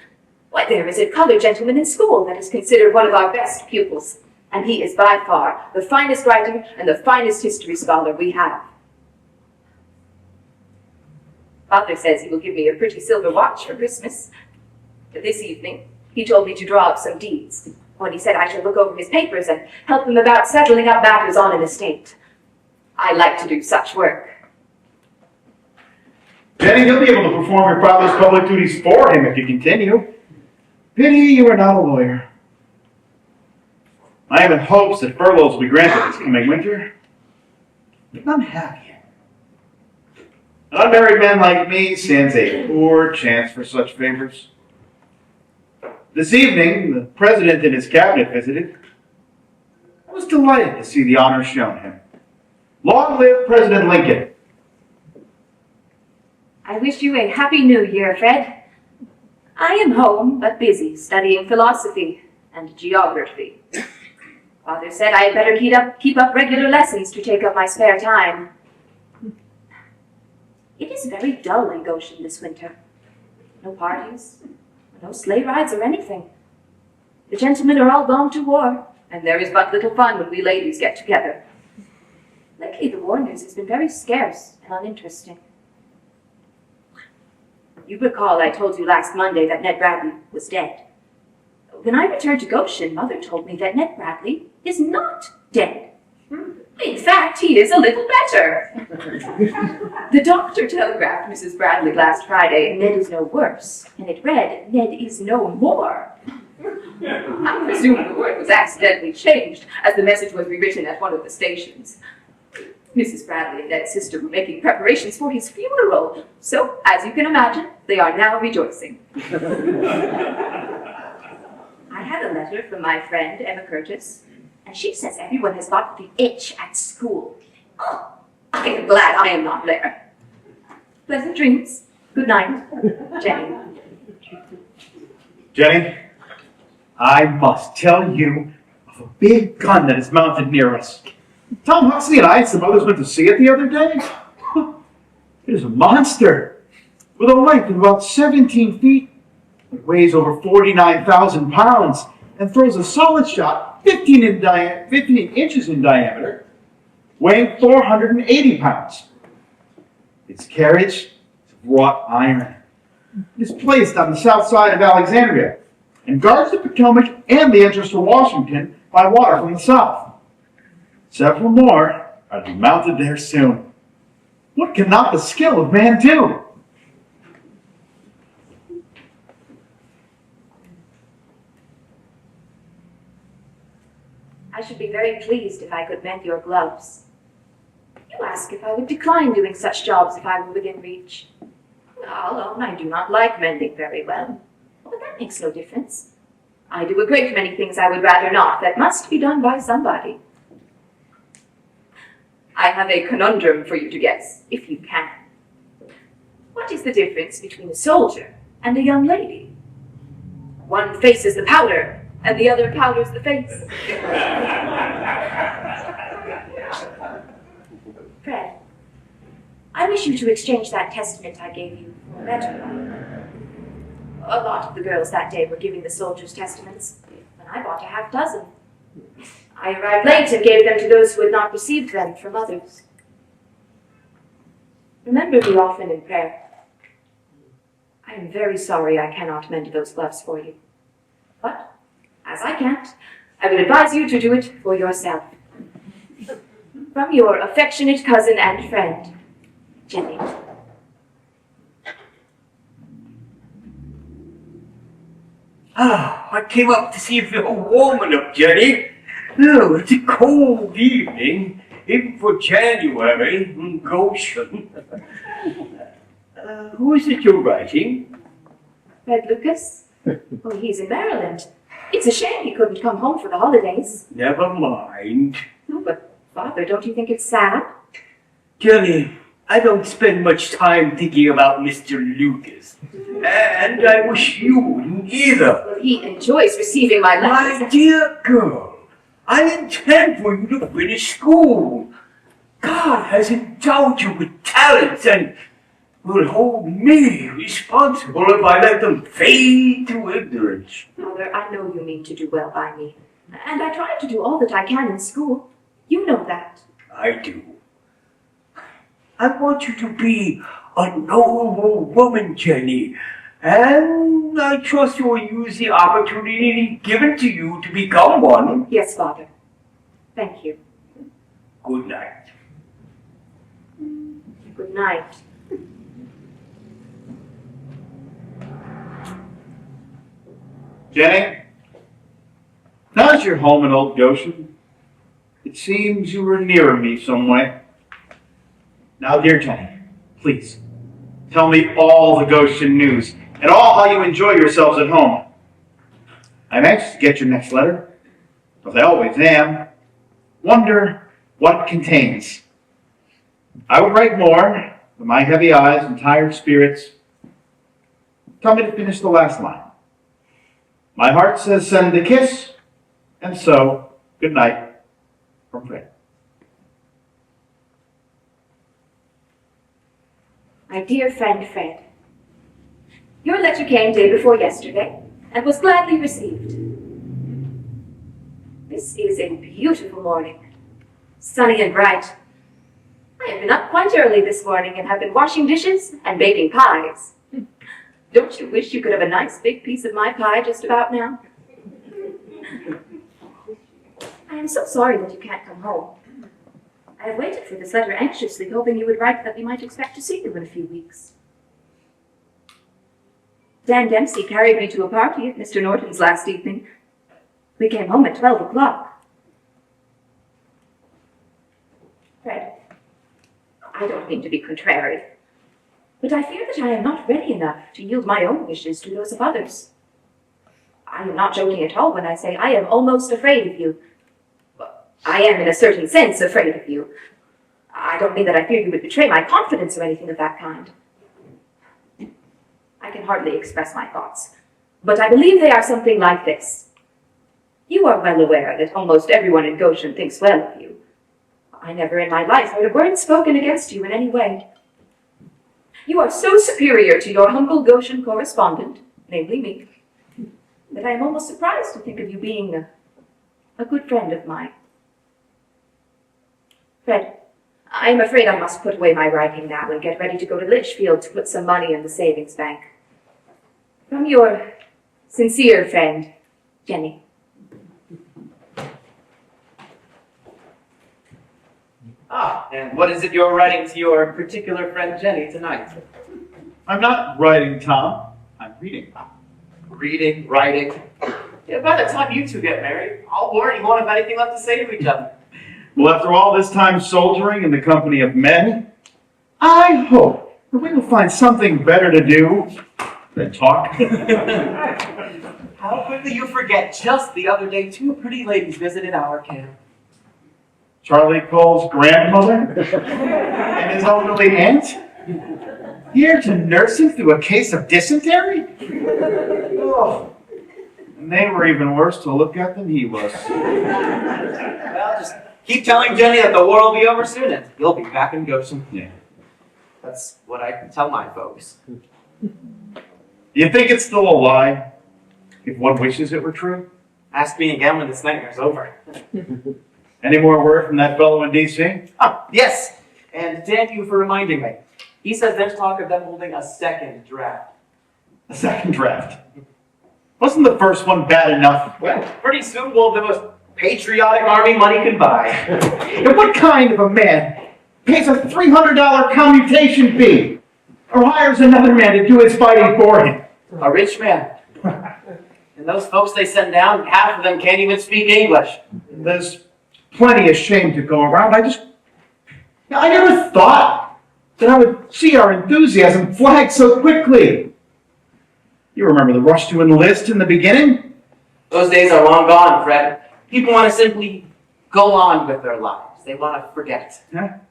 Why, there is a colored gentleman in school that is considered one of our best pupils, and he is by far the finest writer and the finest history scholar we have. Father says he will give me a pretty silver watch for Christmas. But this evening, he told me to draw up some deeds, when he said I should look over his papers and help him about settling up matters on an estate. I like to do such work. Jenny, you'll be able to perform your father's public duties for him if you continue. Pity you are not a lawyer. I am in hopes that furloughs will be granted this coming winter, but none have yet. An unmarried man like me stands a poor chance for such favors. This evening, the president and his cabinet visited. I was delighted to see the honor shown him. Long live President Lincoln. I wish you a happy new year, Fred. I am home, but busy studying philosophy and geography. Father said I had better keep up regular lessons to take up my spare time. It is very dull in Goshen this winter. No parties, no sleigh rides or anything. The gentlemen are all gone to war, and there is but little fun when we ladies get together. Lately the war news has been very scarce and uninteresting. You recall I told you last Monday that Ned Bradley was dead. When I returned to Goshen, Mother told me that Ned Bradley is not dead. In fact, he is a little better. The doctor telegraphed Mrs. Bradley last Friday, Ned is no worse, and it read, Ned is no more. I presume the word was accidentally changed, as the message was rewritten at one of the stations. Mrs. Bradley and Ned's sister were making preparations for his funeral, so, as you can imagine, they are now rejoicing. I had a letter from my friend, Emma Curtis, and she says everyone has got the itch at school. Oh, I am glad I am not there. Pleasant dreams. Good night, Jenny. Jenny, I must tell you of a big gun that is mounted near us. Tom Huxley and I and some others went to see it the other day. It is a monster with a length of about 17 feet. It weighs over 49,000 pounds and throws a solid shot 15 inches in diameter, weighing 480 pounds. Its carriage is wrought iron. It is placed on the south side of Alexandria and guards the Potomac and the entrance to Washington by water from the south. Several more are to be mounted there soon. What cannot the skill of man do? I should be very pleased if I could mend your gloves. You ask if I would decline doing such jobs if I were within reach. I'll own I do not like mending very well, but that makes no difference. I do a great many things I would rather not that must be done by somebody. I have a conundrum for you to guess, if you can. What is the difference between a soldier and a young lady? One faces the powder, and the other powders the face. Fred, I wish you to exchange that testament I gave you for a better one. A lot of the girls that day were giving the soldiers' testaments, and I bought a half dozen. I arrived late and gave them to those who had not received them from others. Remember me often in prayer. I am very sorry I cannot mend those gloves for you. But, as I can't, I would advise you to do it for yourself. From your affectionate cousin and friend, Jenny. Ah, I came up to see if you were warm enough, Jenny. No, it's a cold evening, even for January in Goshen. Who is it you're writing? Fred Lucas, Oh, he's in Maryland. It's a shame he couldn't come home for the holidays. Never mind. No, but Father, don't you think it's sad? Jenny, I don't spend much time thinking about Mr. Lucas. And I wish you wouldn't either. Well, he enjoys receiving my letters. My dear girl, I intend for you to finish school. God has endowed you with talents and will hold me responsible if I let them fade to ignorance. Father, I know you mean to do well by me. And I try to do all that I can in school. You know that. I do. I want you to be a noble woman, Jenny, and I trust you will use the opportunity given to you to become one. Yes, Father. Thank you. Good night. Good night. Jenny, now that you're home in Old Goshen, it seems you were nearer me some way. Now, dear Jenny, please, tell me all the Goshen news and all how you enjoy yourselves at home. I'm anxious to get your next letter, as I always am. Wonder what it contains. I would write more, but my heavy eyes and tired spirits tell me to finish the last line. My heart says send a kiss, and so, good night from Fred. My dear friend Fred, your letter came day before yesterday and was gladly received. This is a beautiful morning, sunny and bright. I have been up quite early this morning and have been washing dishes and baking pies. Don't you wish you could have a nice big piece of my pie just about now? I am so sorry that you can't come home. I have waited for this letter anxiously, hoping you would write that we might expect to see you in a few weeks. Dan Dempsey carried me to a party at Mr. Norton's last evening. We came home at 12 o'clock. Fred, I don't mean to be contrary, but I fear that I am not ready enough to yield my own wishes to those of others. I am not joking at all when I say I am almost afraid of you. I am, in a certain sense, afraid of you. I don't mean that I fear you would betray my confidence or anything of that kind. I can hardly express my thoughts, but I believe they are something like this. You are well aware that almost everyone in Goshen thinks well of you. I never in my life heard a word spoken against you in any way. You are so superior to your humble Goshen correspondent, namely me, that I am almost surprised to think of you being a good friend of mine. Fred, I am afraid I must put away my writing now and get ready to go to Litchfield to put some money in the savings bank. From your sincere friend, Jenny. Ah, and what is it you're writing to your particular friend Jenny tonight? I'm not writing, Tom. I'm reading. Reading, writing. Yeah, by the time you two get married, I'll warrant you won't have anything left to say to each other. Well, after all this time soldiering in the company of men, I hope that we will find something better to do than talk. How quickly you forget, just the other day, two pretty ladies visited our camp. Charlie Cole's grandmother and his elderly aunt here to nurse him through a case of dysentery? Oh. And they were even worse to look at than he was. Well, just keep telling Jenny that the war will be over soon and you'll be back in Goshen. Yeah. That's what I tell my folks. You think it's still a lie if one wishes it were true? Ask me again when this nightmare's over. Any more word from that fellow in D.C.? Oh, yes. And thank you for reminding me. He says there's talk of them holding a second draft. A second draft. Wasn't the first one bad enough? Well, pretty soon we'll have the most patriotic army money can buy. And what kind of a man pays a $300 commutation fee or hires another man to do his fighting for him? A rich man. And those folks they send down, half of them can't even speak English. There's plenty of shame to go around. I never thought that I would see our enthusiasm flag so quickly. You remember the rush to enlist in the beginning? Those days are long gone, Fred. People want to simply go on with their lives. They want to forget.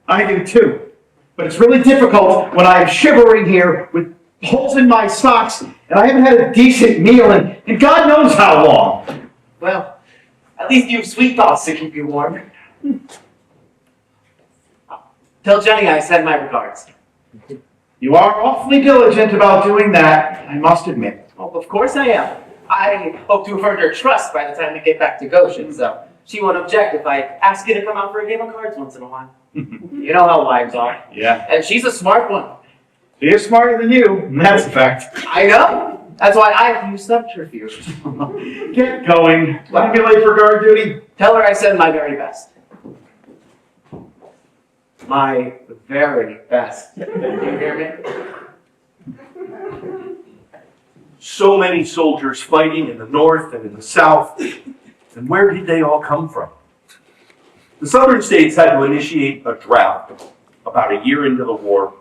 I do too. But it's really difficult when I am shivering here with holes in my socks and I haven't had a decent meal in God knows how long. Well, at least you have sweet thoughts to keep you warm. Tell Jenny I send my regards. You are awfully diligent about doing that, I must admit. Oh, of course I am. I hope to have earned her trust by the time we get back to Goshen, so she won't object if I ask you to come out for a game of cards once in a while. You know how wives are. Yeah. And she's a smart one. She is smarter than you, and that's a fact. I know. That's why I have used subterfuge. Get going. Let me be late for guard duty. Tell her I send my very best. My very best. Do you hear me? So many soldiers fighting in the north and in the south. And where did they all come from? The southern states had to initiate a draft about a year into the war.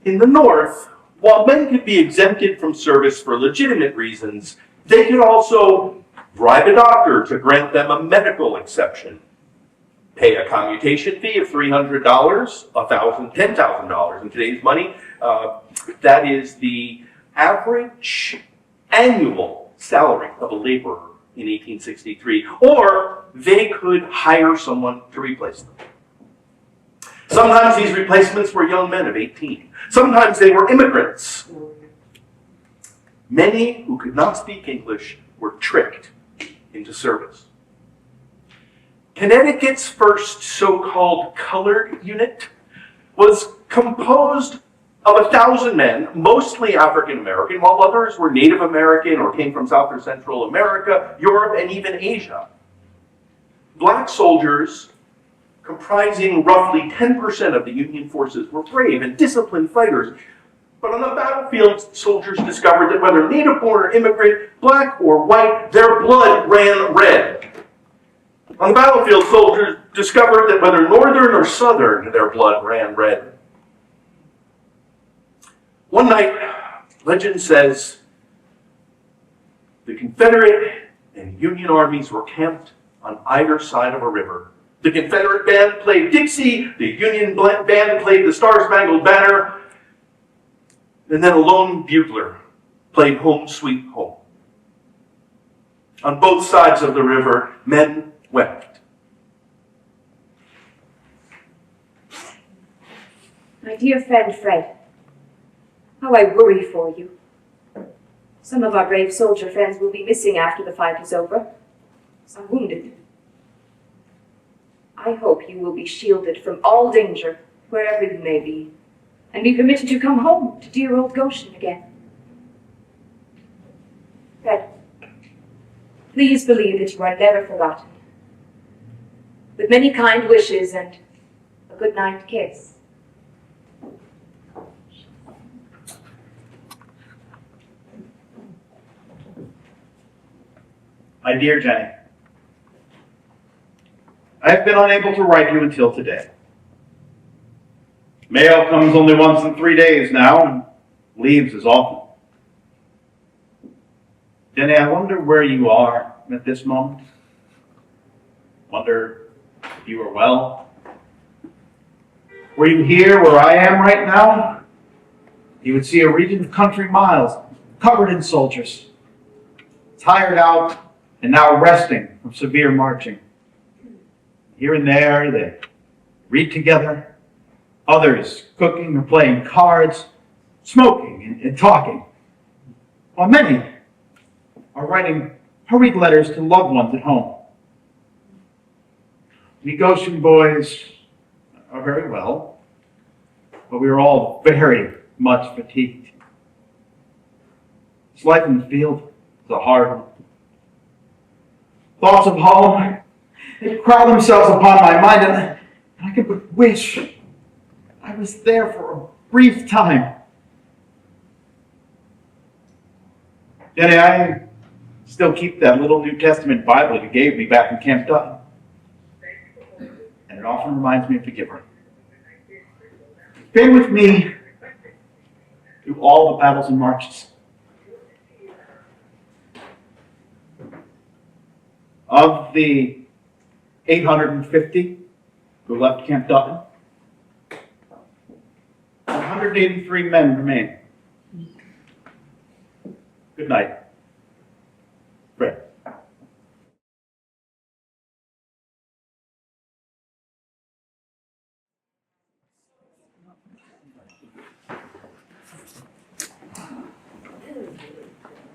In the north, while men could be exempted from service for legitimate reasons, they could also bribe a doctor to grant them a medical exception, pay a commutation fee of $300, $10,000 in today's money. That is the average annual salary of a laborer in 1863, or they could hire someone to replace them. Sometimes these replacements were young men of 18. Sometimes they were immigrants. Many who could not speak English were tricked into service. Connecticut's first so-called colored unit was composed of 1,000 men, mostly African American, while others were Native American or came from South or Central America, Europe, and even Asia. Black soldiers, comprising roughly 10% of the Union forces, were brave and disciplined fighters. But on the battlefield, soldiers discovered that whether native-born or immigrant, black or white, their blood ran red. On the battlefield, soldiers discovered that whether northern or southern, their blood ran red. One night, legend says, the Confederate and Union armies were camped on either side of a river. The Confederate band played Dixie, the Union band played the Star-Spangled Banner, and then a lone bugler played Home Sweet Home. On both sides of the river, men wept. My dear friend Fred, how I worry for you. Some of our brave soldier friends will be missing after the fight is over. Some wounded. I hope you will be shielded from all danger, wherever you may be, and be permitted to come home to dear old Goshen again. Fred, please believe that you are never forgotten. With many kind wishes and a goodnight kiss. My dear Jenny, I have been unable to write you until today. Mail comes only once in 3 days now, and leaves as often. Jenny, I wonder where you are at this moment. Wonder if you are well. Were you here where I am right now, you would see a region of country miles covered in soldiers, tired out and now resting from severe marching. Here and there, they read together, others cooking or playing cards, smoking and talking, while many are writing hurried letters to loved ones at home. We Goshen boys are very well, but we are all very much fatigued. This life in the field is a hard one. Thoughts of home, they crowd themselves upon my mind, and I could but wish I was there for a brief time. Jenny, I still keep that little New Testament Bible you gave me back in Camp Dutton, and it often reminds me of the giver. It's been with me through all the battles and marches. Of the 850 who left Camp Dutton, 183 men remain. Good night, Fred.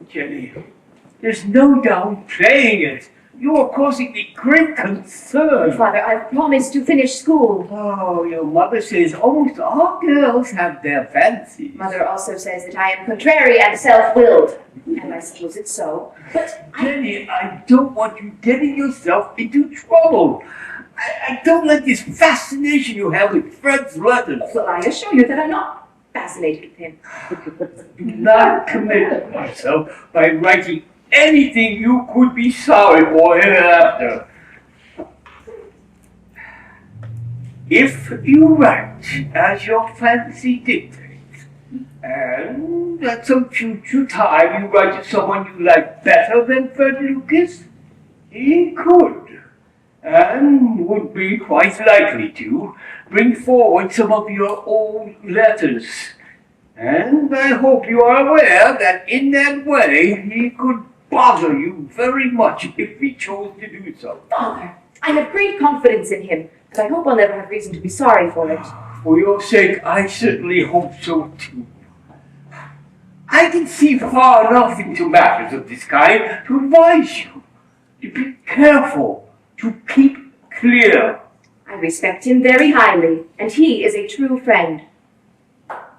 Jenny, there's no downplaying it. You are causing me great concern. Father, I've promised to finish school. Oh, your mother says almost all girls have their fancies. Mother also says that I am contrary and self-willed. And I suppose it's so. But Jenny, I don't want you getting yourself into trouble. I don't like this fascination you have with Fred's letters. well, I assure you that I'm not fascinated with him. Do not commit yourself by writing anything you could be sorry for hereafter. If you write as your fancy dictates, and at some future time you write to someone you like better than Fred Lucas, he could, and would be quite likely to, bring forward some of your old letters. And I hope you are aware that in that way he could bother you very much if he chose to do so. Father, I have great confidence in him, and I hope I'll never have reason to be sorry for it. For your sake, I certainly hope so too. I can see far enough into matters of this kind to advise you to be careful, to keep clear. I respect him very highly, and he is a true friend.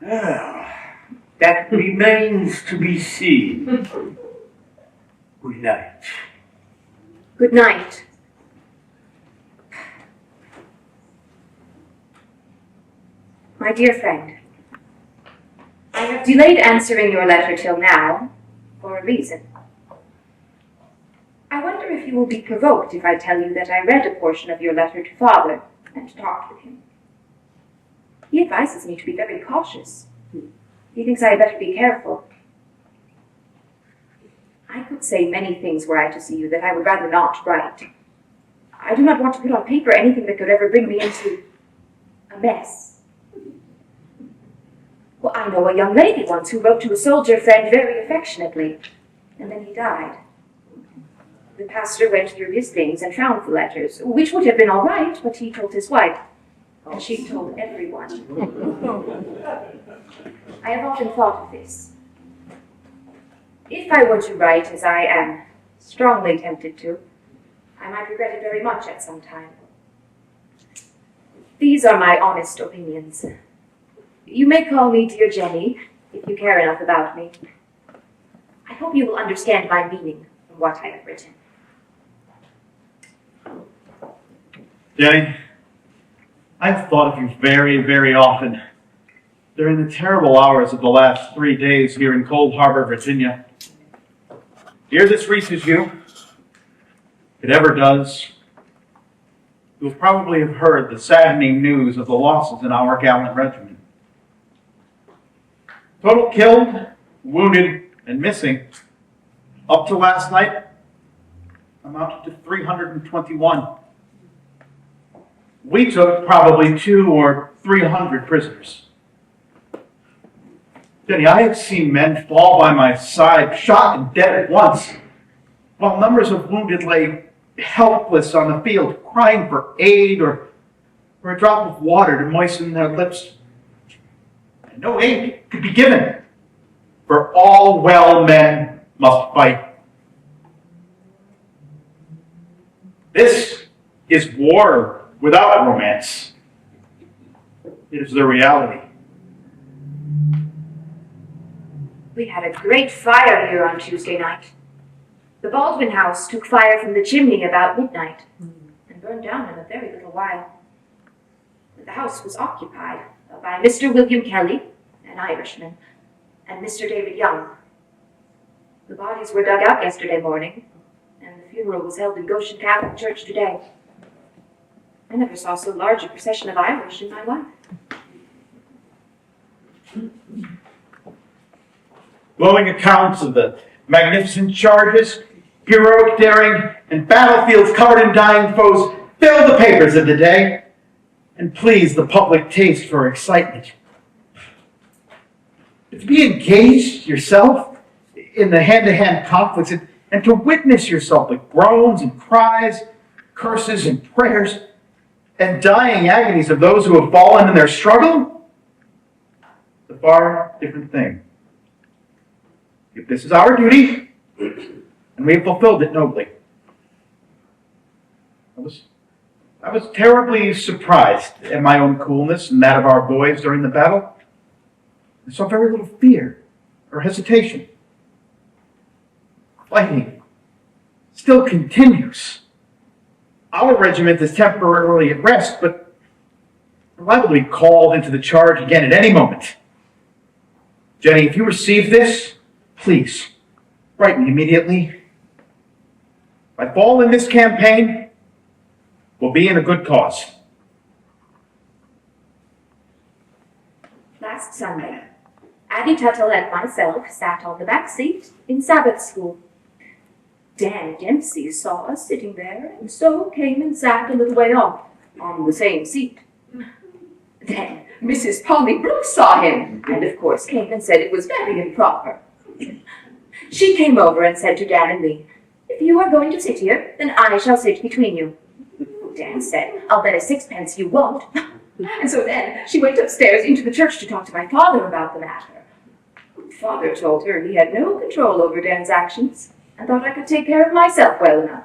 That remains to be seen. Good night. Good night. My dear friend, I have delayed answering your letter till now for a reason. I wonder if you will be provoked if I tell you that I read a portion of your letter to Father and talked with him. He advises me to be very cautious. He thinks I had better be careful. I could say many things were I to see you that I would rather not write. I do not want to put on paper anything that could ever bring me into a mess. Well, I know a young lady once who wrote to a soldier friend very affectionately, and then he died. The pastor went through his things and found the letters, which would have been all right, but he told his wife, and she told everyone. I have often thought of this. If I were to write as I am strongly tempted to, I might regret it very much at some time. These are my honest opinions. You may call me dear Jenny, if you care enough about me. I hope you will understand my meaning from what I have written. Jenny, I've thought of you very, very often during the terrible hours of the last 3 days here in Cold Harbor, Virginia. Here this reaches you. If it ever does, you'll probably have heard the saddening news of the losses in our gallant regiment. Total killed, wounded, and missing, up to last night, amounted to 321. We took probably 200 or 300 prisoners. Jenny, I have seen men fall by my side, shot and dead at once, while numbers of wounded lay helpless on the field, crying for aid or for a drop of water to moisten their lips. And no aid could be given, for all well men must fight. This is war without romance. It is the reality. We had a great fire here on Tuesday night. The Baldwin house took fire from the chimney about midnight and burned down in a very little while. The house was occupied by Mr. William Kelly, an Irishman, and Mr. David Young. The bodies were dug out yesterday morning, and the funeral was held in Goshen Catholic Church today. I never saw so large a procession of Irish in my life. Glowing accounts of the magnificent charges, heroic daring, and battlefields covered in dying foes fill the papers of the day and please the public taste for excitement. But to be engaged yourself in the hand-to-hand conflicts and to witness yourself with groans and cries, curses and prayers, and dying agonies of those who have fallen in their struggle, it's a far different thing. If this is our duty, and we have fulfilled it nobly. I was terribly surprised at my own coolness and that of our boys during the battle. I saw very little fear or hesitation. Fighting still continues. Our regiment is temporarily at rest, but we're liable to be called into the charge again at any moment. Jenny, if you receive this, please write me immediately. If I fall in this campaign, we'll be in a good cause. Last Sunday, Addie Tuttle and myself sat on the back seat in Sabbath school. Dan Dempsey saw us sitting there, and so came and sat a little way off, on the same seat. Then Mrs. Polly Brooks saw him, and of course came and said it was very improper. She came over and said to Dan and me, "If you are going to sit here, then I shall sit between you." Dan said, "I'll bet a sixpence you won't." And so then she went upstairs into the church to talk to my father about the matter. Father told her he had no control over Dan's actions and thought I could take care of myself well enough.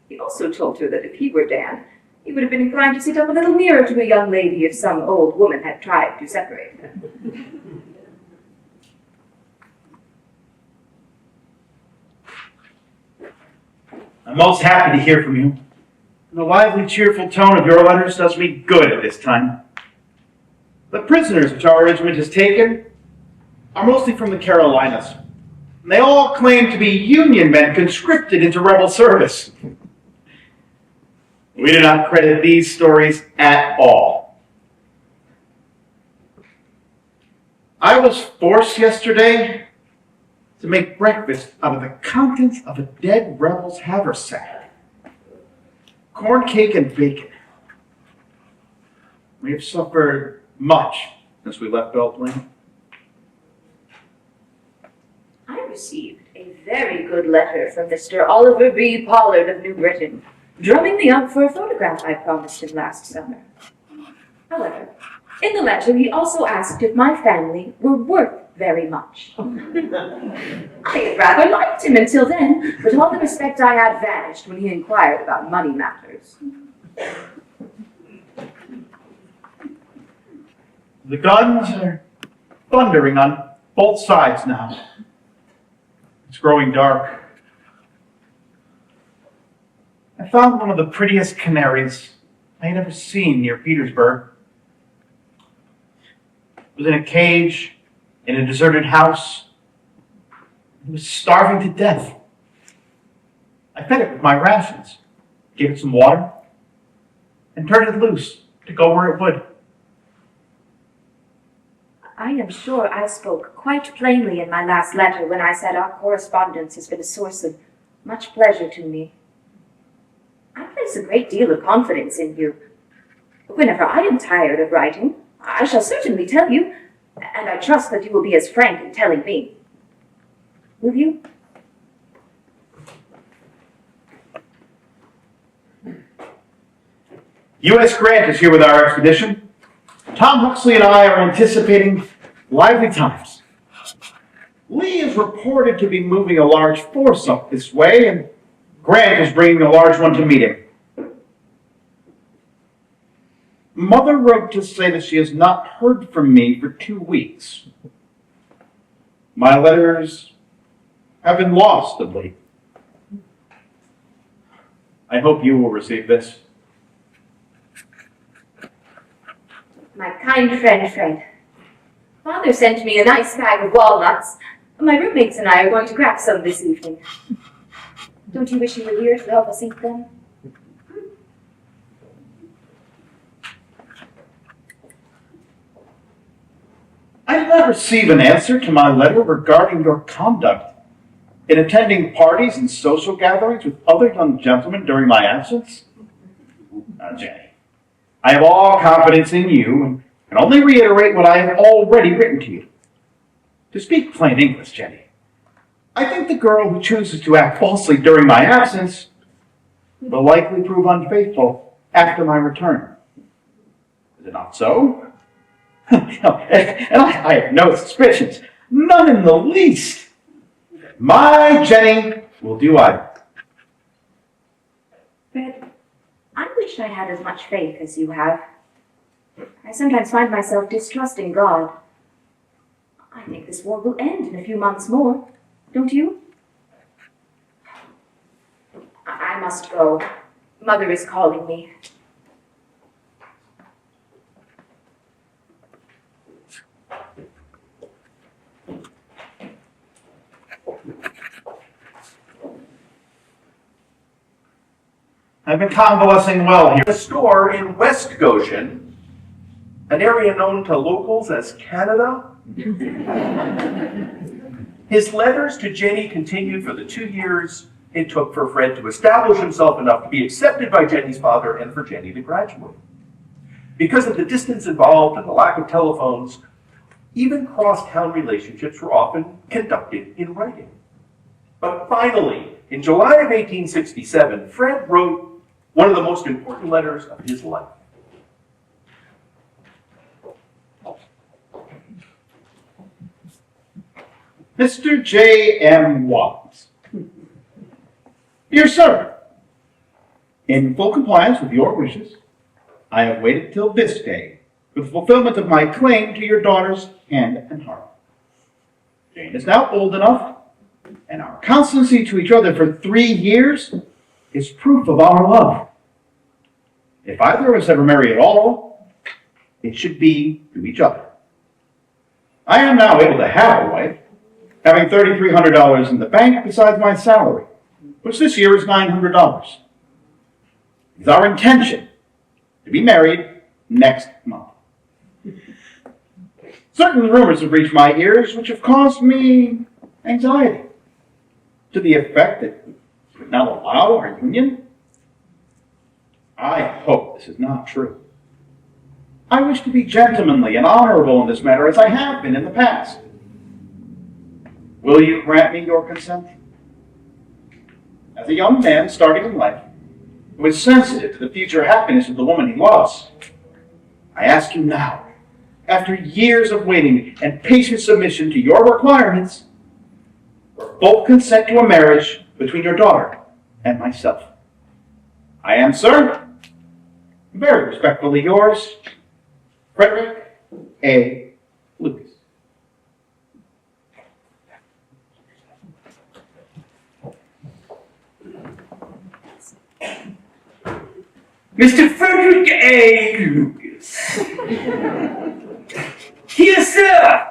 He also told her that if he were Dan, he would have been inclined to sit up a little nearer to a young lady if some old woman had tried to separate them. I'm most happy to hear from you. And the lively, cheerful tone of your letters does me good at this time. The prisoners which our regiment has taken are mostly from the Carolinas. And they all claim to be Union men conscripted into rebel service. We do not credit these stories at all. I was forced yesterday to make breakfast out of the contents of a dead rebel's haversack. Corn cake and bacon. We have suffered much since we left Belle Plaine. I received a very good letter from Mr. Oliver B. Pollard of New Britain, drumming me up for a photograph I promised him last summer. However, in the letter he also asked if my family were worth very much. I had rather liked him until then, but all the respect I had vanished when he inquired about money matters. The guns are thundering on both sides now. It's growing dark. I found one of the prettiest canaries I had ever seen near Petersburg. It was in a cage in a deserted house. It was starving to death. I fed it with my rations, gave it some water, and turned it loose to go where it would. I am sure I spoke quite plainly in my last letter when I said our correspondence has been a source of much pleasure to me. I place a great deal of confidence in you. Whenever I am tired of writing, I shall certainly tell you, and I trust that you will be as frank in telling me. Will you? U.S. Grant is here with our expedition. Tom Huxley and I are anticipating lively times. Lee is reported to be moving a large force up this way, and Grant is bringing a large one to meet him. Mother wrote to say that she has not heard from me for 2 weeks. My letters have been lost of late. I hope you will receive this. My kind friend Fred. Father sent me a nice bag of walnuts. My roommates and I are going to crack some this evening. Don't you wish you were here to help us eat them? I not receive an answer to my letter regarding your conduct in attending parties and social gatherings with other young gentlemen during my absence. Now, Jenny, I have all confidence in you and can only reiterate what I have already written to you. To speak plain English, Jenny, I think the girl who chooses to act falsely during my absence will likely prove unfaithful after my return. Is it not so? And I have no suspicions, none in the least. My Jenny will do either. Fred, I wish I had as much faith as you have. I sometimes find myself distrusting God. I think this war will end in a few months more, don't you? I must go. Mother is calling me. I've been convalescing well here. A store in West Goshen, an area known to locals as Canada. His letters to Jenny continued for the 2 years it took for Fred to establish himself enough to be accepted by Jenny's father and for Jenny to graduate. Because of the distance involved and the lack of telephones, even cross-town relationships were often conducted in writing. But finally, in July of 1867, Fred wrote one of the most important letters of his life. Mr. J.M. Watkins. Dear Sir, in full compliance with your wishes, I have waited till this day for the fulfillment of my claim to your daughter's hand and heart. Jane is now old enough, and our constancy to each other for 3 years is proof of our love. If either of us ever marry at all, it should be to each other. I am now able to have a wife, having $3,300 in the bank besides my salary, which this year is $900. It's our intention to be married next month. Certain rumors have reached my ears which have caused me anxiety, to the effect that we would not allow our union. I hope this is not true. I wish to be gentlemanly and honorable in this matter, as I have been in the past. Will you grant me your consent? As a young man starting in life, who is sensitive to the future happiness of the woman he loves, I ask you now, after years of waiting and patient submission to your requirements, for full consent to a marriage between your daughter and myself. I am, sir, very respectfully yours, Frederick A. Lucas. Mr. Frederick A. Lucas. Here, sir.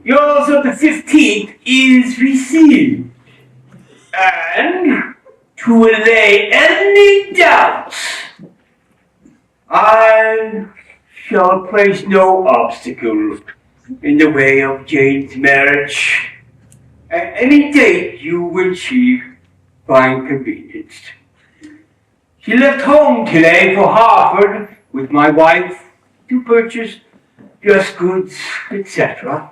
Yours of the 15th is received. And to allay any doubts, I shall place no obstacle in the way of Jane's marriage at any date you will find convenient. She left home today for Hartford with my wife to purchase dress goods, etc.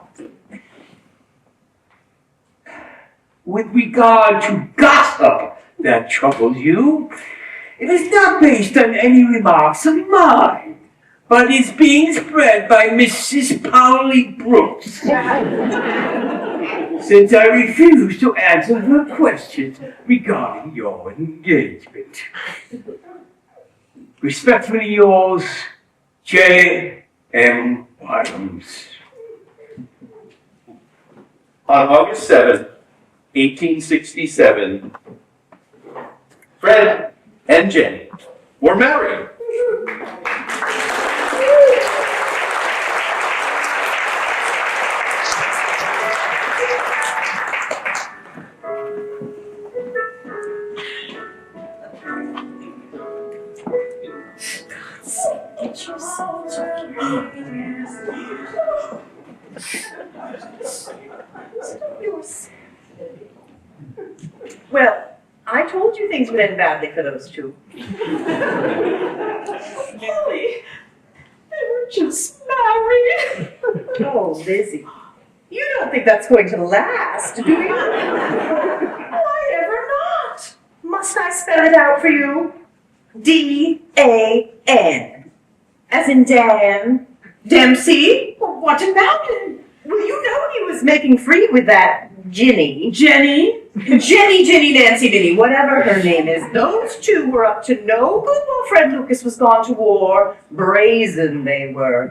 With regard to gossip that troubles you, it is not based on any remarks of mine, but is being spread by Mrs. Polly Brooks. Since I refuse to answer her questions regarding your engagement. Respectfully yours, J. M. Williams. On August 7th, 1867, Fred and Jenny were married. Well, I told you things would end badly for those two. Polly, they were just married. Oh, Lizzie, you don't think that's going to last, do you? Why ever not? Must I spell it out for you? D-A-N. As in Dan. Dempsey? Well, what about him? Well, you know he was making free with that Jenny. Jenny? Jenny, Nancy, Minnie, whatever her name is. Those two were up to no good while Fred Lucas was gone to war. Brazen they were.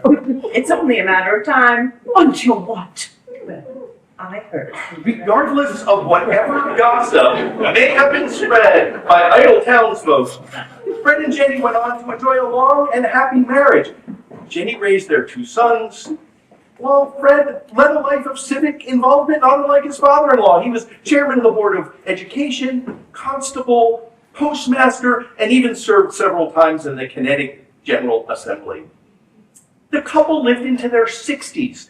It's only a matter of time. Until what? I heard. Regardless of whatever gossip may have been spread by idle townsfolk, Fred and Jenny went on to enjoy a long and happy marriage. Jenny raised their two sons, while Fred led a life of civic involvement, unlike his father-in-law. He was chairman of the Board of Education, constable, postmaster, and even served several times in the Connecticut General Assembly. The couple lived into their 60s.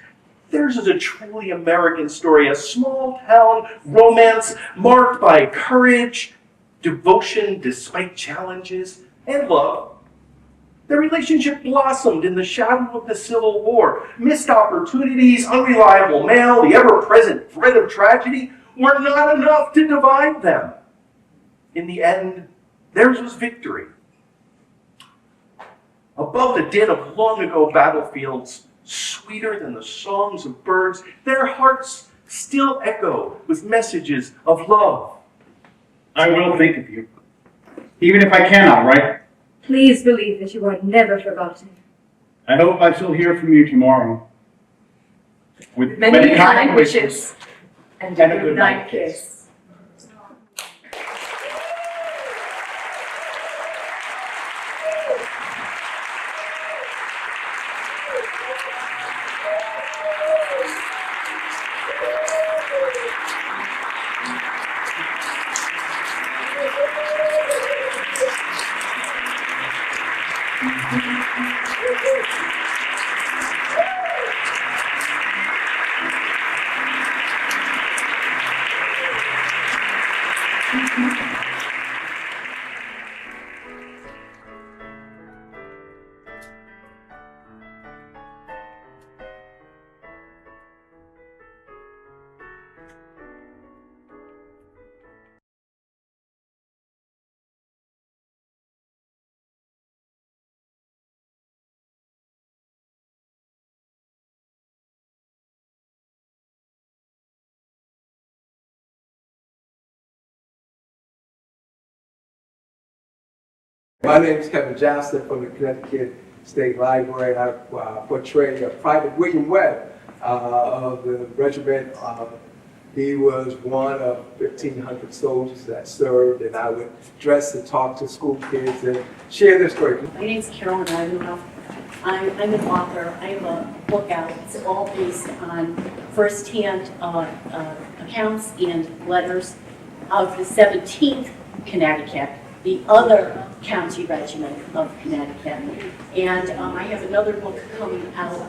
Theirs is a truly American story, a small town romance marked by courage, devotion despite challenges, and love. Their relationship blossomed in the shadow of the Civil War. Missed opportunities, unreliable mail, the ever-present threat of tragedy were not enough to divide them. In the end, theirs was victory. Above the din of long-ago battlefields, sweeter than the songs of birds, their hearts still echo with messages of love. I will think of you. Even if I cannot, right? Please believe that you are never forgotten. I hope I shall hear from you tomorrow. With Many kind wishes and a good night kiss. My name is Kevin Johnson from the Connecticut State Library. I portray Private William Webb of the regiment. He was one of 1,500 soldiers that served, and I would dress and talk to school kids and share their story. My name's Carolyn Ivanhoe. I'm an author. I have a book out. It's all based on firsthand accounts and letters of the 17th Connecticut, the other county regiment of Connecticut. And I have another book coming out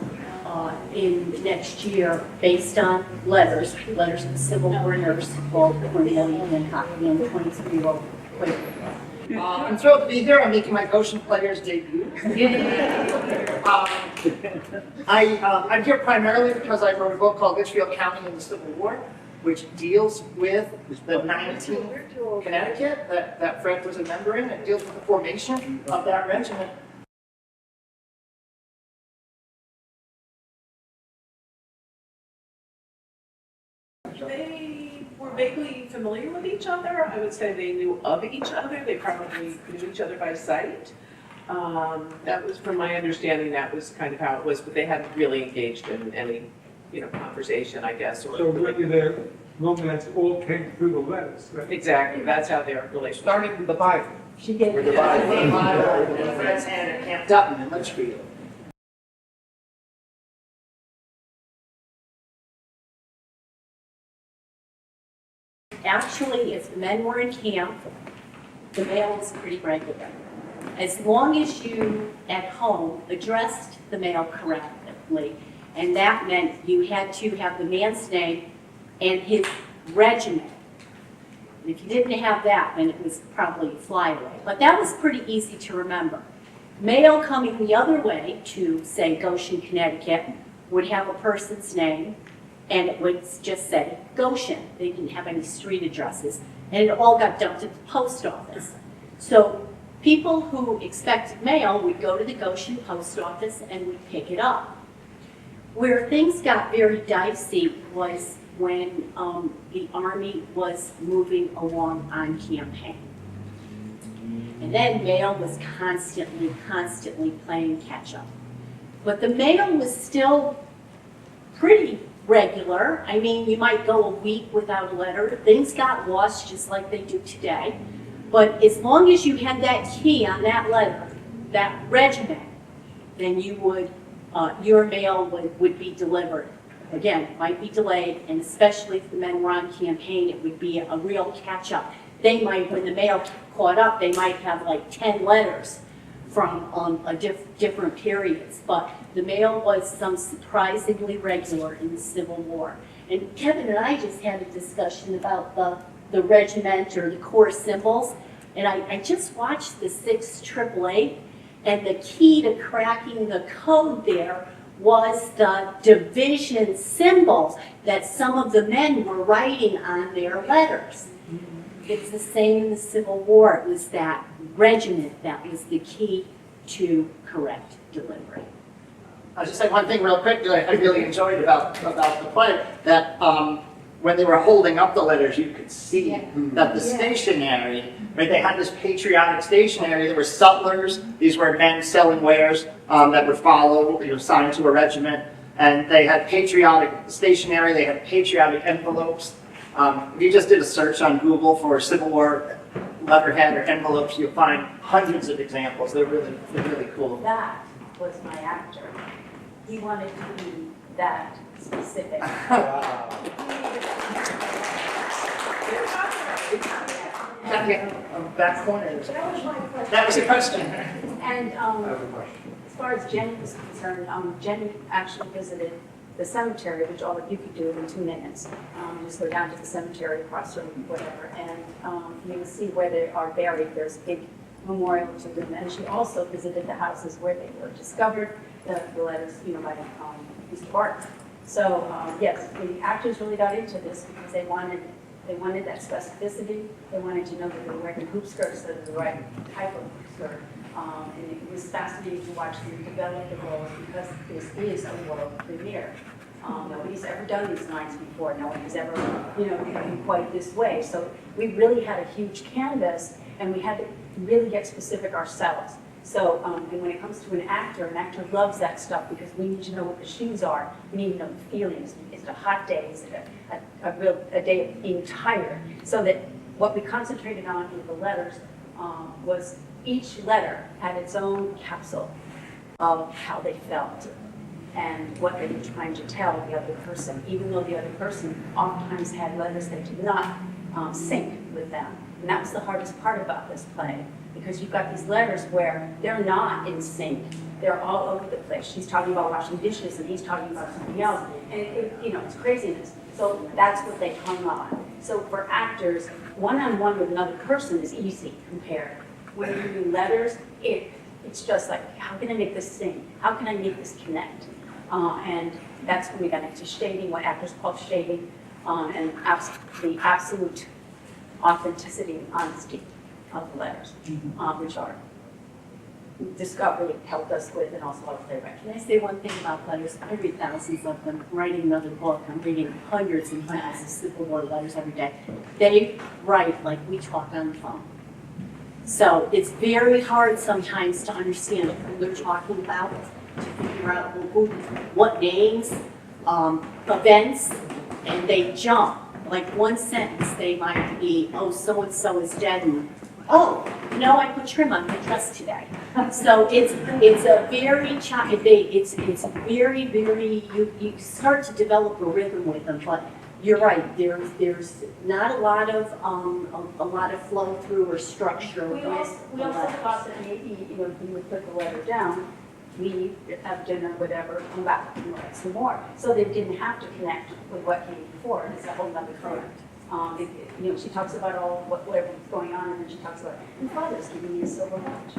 in next year based on letters of the Civil War nurse called Cornelia Hancock, the 23-year-old Quaker. I'm thrilled to be here. I'm making my Goshen Players debut. I'm here primarily because I wrote a book called Litchfield County in the Civil War, which deals with the 19th Connecticut that Fred was a member in. It deals with the formation of that regiment. They were vaguely familiar with each other. I would say they knew of each other. They probably knew each other by sight. That was, from my understanding, that was kind of how it was, but they hadn't really engaged in any, conversation, I guess. Or So really their romance all came through the letters, right? exactly, that's how their relationship Started with the Bible. She did. With the Bible in Fred's hand at Camp Dutton in Litchfield. Actually, if the men were in camp, the mail was pretty regular. As long as you, at home, addressed the mail correctly, and that meant you had to have the man's name and his regiment. And if you didn't have that, then it was probably a flyaway. But that was pretty easy to remember. Mail coming the other way to, say, Goshen, Connecticut, would have a person's name, and it would just say Goshen. They didn't have any street addresses, and it all got dumped at the post office. So people who expected mail would go to the Goshen post office and would pick it up. Where things got very dicey was when the Army was moving along on campaign. And then mail was constantly playing catch up. But the mail was still pretty regular. I mean, you might go a week without a letter. Things got lost just like they do today. But as long as you had that key on that letter, that regiment, then you would, your mail would be delivered. Again, it might be delayed, and especially if the men were on campaign, it would be a real catch-up. They might, when the mail caught up, they might have like 10 letters from different periods. But the mail was surprisingly regular in the Civil War. And Kevin and I just had a discussion about the regiment or the corps symbols, and I just watched the 688, and the key to cracking the code there was the division symbols that some of the men were writing on their letters. It's the same in the Civil War. It was that regiment that was the key to correct delivery. I'll just say one thing real quick that I really enjoyed about the play, that when they were holding up the letters, you could see that the stationery, right, they had this patriotic stationery. There were sutlers. These were men selling wares that would follow, signed to a regiment. And they had patriotic stationery. They had patriotic envelopes. If you just did a search on Google for Civil War letterhead or envelopes, you'll find hundreds of examples. They're really cool. That was my actor. He wanted to be that specific. Back corner. That was my question. That was a question. And as far as Jenny was concerned, Jenny actually visited the cemetery, which all of you could do in 2 minutes. Just go down to the cemetery, across from whatever, and you can see where they are buried. There's a big memorial to them. And she also visited the houses where they were discovered, the letters, by Mr. Barton. So yes, the actors really got into this because they wanted that specificity. They wanted to know that they were wearing hoop skirts, that they were the right type of hoop skirt. And it was fascinating to watch them develop the role because this is a world premiere. Nobody's ever done these lines before. No one has ever, been quite this way. So we really had a huge canvas, and we had to really get specific ourselves. So, and when it comes to an actor loves that stuff because we need to know what the shoes are. We need to know the feelings. Is it a hot day? Is it a day of being tired? So that what we concentrated on in the letters was each letter had its own capsule of how they felt and what they were trying to tell the other person, even though the other person oftentimes had letters that did not sync with them. And that was the hardest part about this play, because you've got these letters where they're not in sync. They're all over the place. She's talking about washing dishes, and he's talking about something else. And it's craziness. So that's what they hung on. So for actors, one-on-one with another person is easy compared. When you do letters, it's just like, how can I make this sing? How can I make this connect? And that's when we got into shading, what actors call shading, and the absolute authenticity and honesty of the letters, which are Discovery helped us with, and also our playwright. Can I say one thing about letters? I read thousands of them. I'm writing another book. I'm reading hundreds and hundreds of Civil War letters every day. They write like we talk on the phone. So it's very hard sometimes to understand who they're talking about, to figure out what names, events, and they jump. Like one sentence, they might be, oh, so-and-so is dead, and oh, no, I put trim on my dress today. So it's a very, it's very, you start to develop a rhythm with them, but you're right, there's not a lot of flow through or structure. We also thought that maybe, you would put the letter down, leave, have dinner, whatever, come back and write some more. So they didn't have to connect with what came before. It's a whole other thing. She talks about all whatever's going on, and then she talks about, and Father's giving me a silver watch.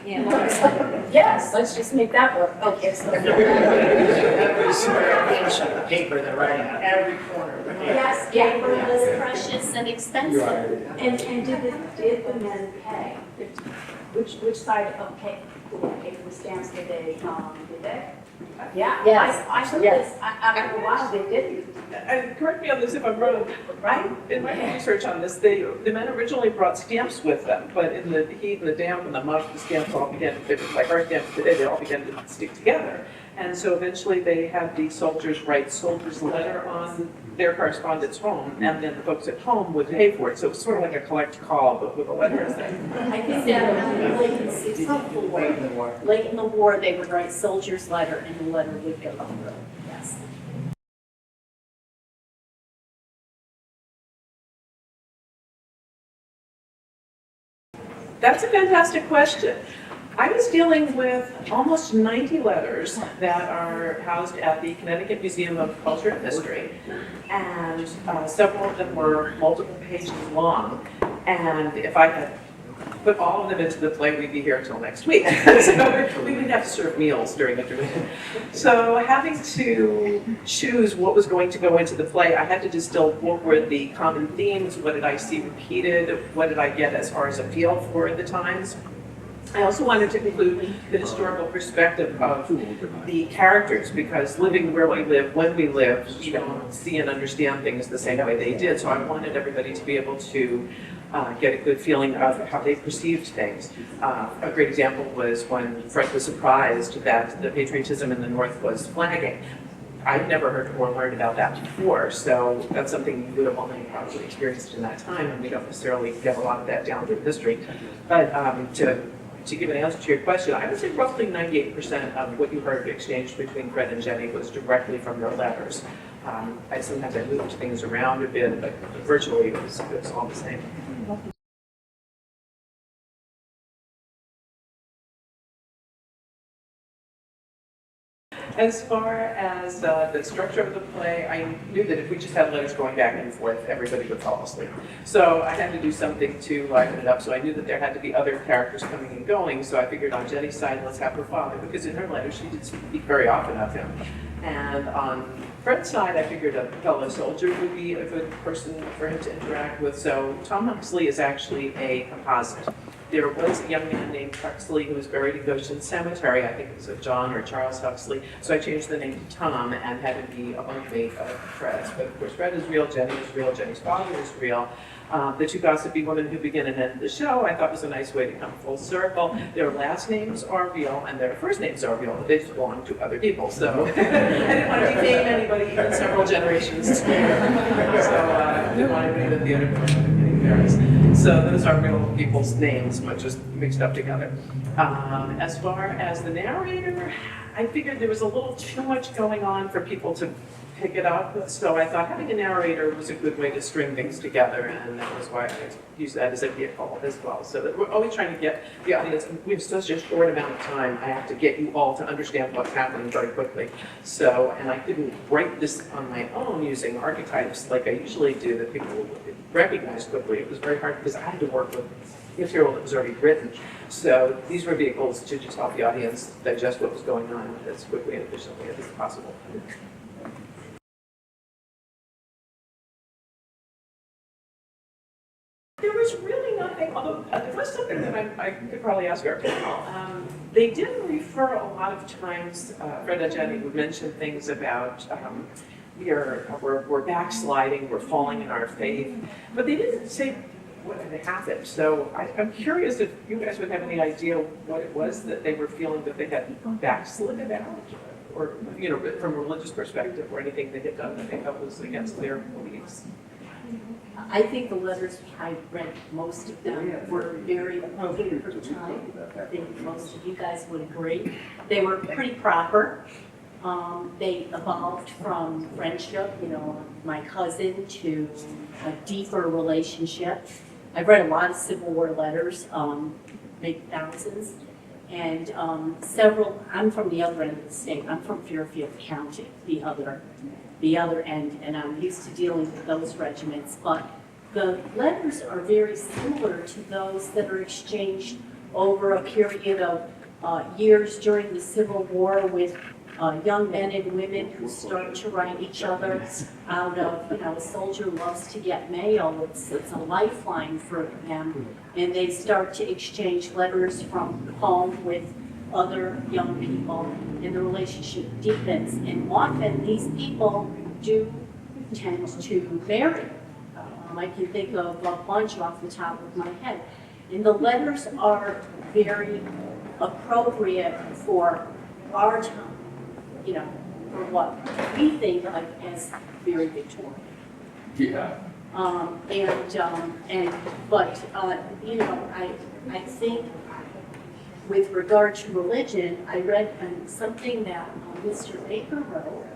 Yeah. And I was like, yes, let's just make that work. Okay, so. Every square inch of the paper they're writing on, every corner of the paper. Yes, paper was precious and expensive. And did the men pay? Which side of pay for stamps did they? Yeah. Yes. I heard Yes. this. After a while, they didn't. And correct me on this if I'm wrong, right? In my research on this, the men originally brought stamps with them, but in the heat and the damp and the muck, the stamps all began, like our stamps today, they all began to stick together. And so eventually they had the soldiers write soldiers' letter on their correspondence home, and then the folks at home would pay for it. So it was sort of like a collect call, but with a letter instead. I think that late in the war, they would write soldier's letter, and the letter would go through. Yes. That's a fantastic question. I was dealing with almost 90 letters that are housed at the Connecticut Museum of Culture and History, and several of them were multiple pages long. And if I had put all of them into the play, we'd be here until next week. So we would have to serve meals during intermission. So having to choose what was going to go into the play, I had to distill what were the common themes, what did I see repeated, what did I get as far as a feel for the times. I also wanted to include the historical perspective of the characters, because living where we live, when we live, we don't see and understand things the same way they did. So I wanted everybody to be able to get a good feeling of how they perceived things. A great example was when Fred was surprised that the patriotism in the North was flagging. I'd never heard or learned about that before, so that's something you would have only probably experienced in that time, and we don't necessarily get a lot of that down through history. But to give an answer to your question, I would say roughly 98% of what you heard exchanged between Fred and Jenny was directly from their letters. Sometimes I moved things around a bit, but virtually it was all the same. As far as the structure of the play, I knew that if we just had letters going back and forth, everybody would fall asleep. So I had to do something to liven it up. So I knew that there had to be other characters coming and going. So I figured on Jenny's side, let's have her father, because in her letters she did speak very often of him. And on Fred's side, I figured a fellow soldier would be a good person for him to interact with. So Tom Huxley is actually a composite. There was a young man named Huxley who was buried in Goshen Cemetery. I think it was a John or Charles Huxley. So I changed the name to Tom and had it be a bunkmate of Fred's. But of course, Fred is real, Jenny is real, Jenny's father is real. The two gossipy women who begin and end the show, I thought was a nice way to come full circle. Their last names are real and their first names are real, but they just belong to other people. So I didn't want to defame anybody, even several generations. So I didn't want anybody in the theater to getting embarrassed. So those are real people's names, but just mixed up together. As far as the narrator, I figured there was a little too much going on for people to pick it up. So I thought having a narrator was a good way to string things together, and that was why I used that as a vehicle as well. So that we're always trying to get the audience, we have such a short amount of time, I have to get you all to understand what's happening very quickly. So, and I didn't write this on my own using archetypes like I usually do that people would recognize quickly. It was very hard because I had to work with material that was already written. So these were vehicles to just help the audience digest what was going on as quickly and efficiently as possible. There was really nothing, although there was something that I could probably ask our panel. They did refer a lot of times, Fred and Jenny would mention things about we're backsliding, we're falling in our faith, but they didn't say what had happened. So I'm curious if you guys would have any idea what it was that they were feeling that they had backslid about, or from a religious perspective, or anything they had done that they felt was against their beliefs. I think the letters, I read most of them, were very appropriate for the time. I think most of you guys would agree. They were pretty proper. They evolved from friendship, my cousin, to a deeper relationship. I've read a lot of Civil War letters, maybe thousands, and several. I'm from the other end of the state. I'm from Fairfield County, the the other end, and I'm used to dealing with those regiments. But the letters are very similar to those that are exchanged over a period of years during the Civil War with young men and women who start to write each other out of, a soldier loves to get mail. It's a lifeline for them. And they start to exchange letters from home with other young people, and the relationship deepens. And often these people do tend to marry. I can think of a bunch off the top of my head. And the letters are very appropriate for our time, for what we think of as very Victorian. Yeah. I think with regard to religion, I read something that Mr. Baker wrote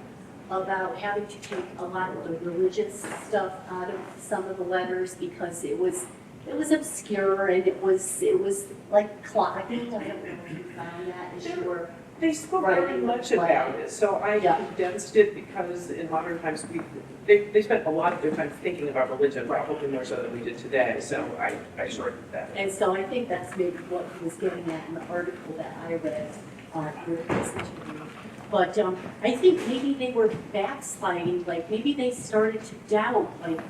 about having to take a lot of the religious stuff out of some of the letters because it was obscure and it was like clogging. I don't know if you found that as you were. They spoke Right. very much about it, so I Yeah. condensed it because in modern times, they spent a lot of their time thinking about religion, probably more so than we did today, so I shortened that. And so I think that's maybe what he was getting at in the article that I read with this interview. But I think maybe they were backsliding, like maybe they started to doubt, like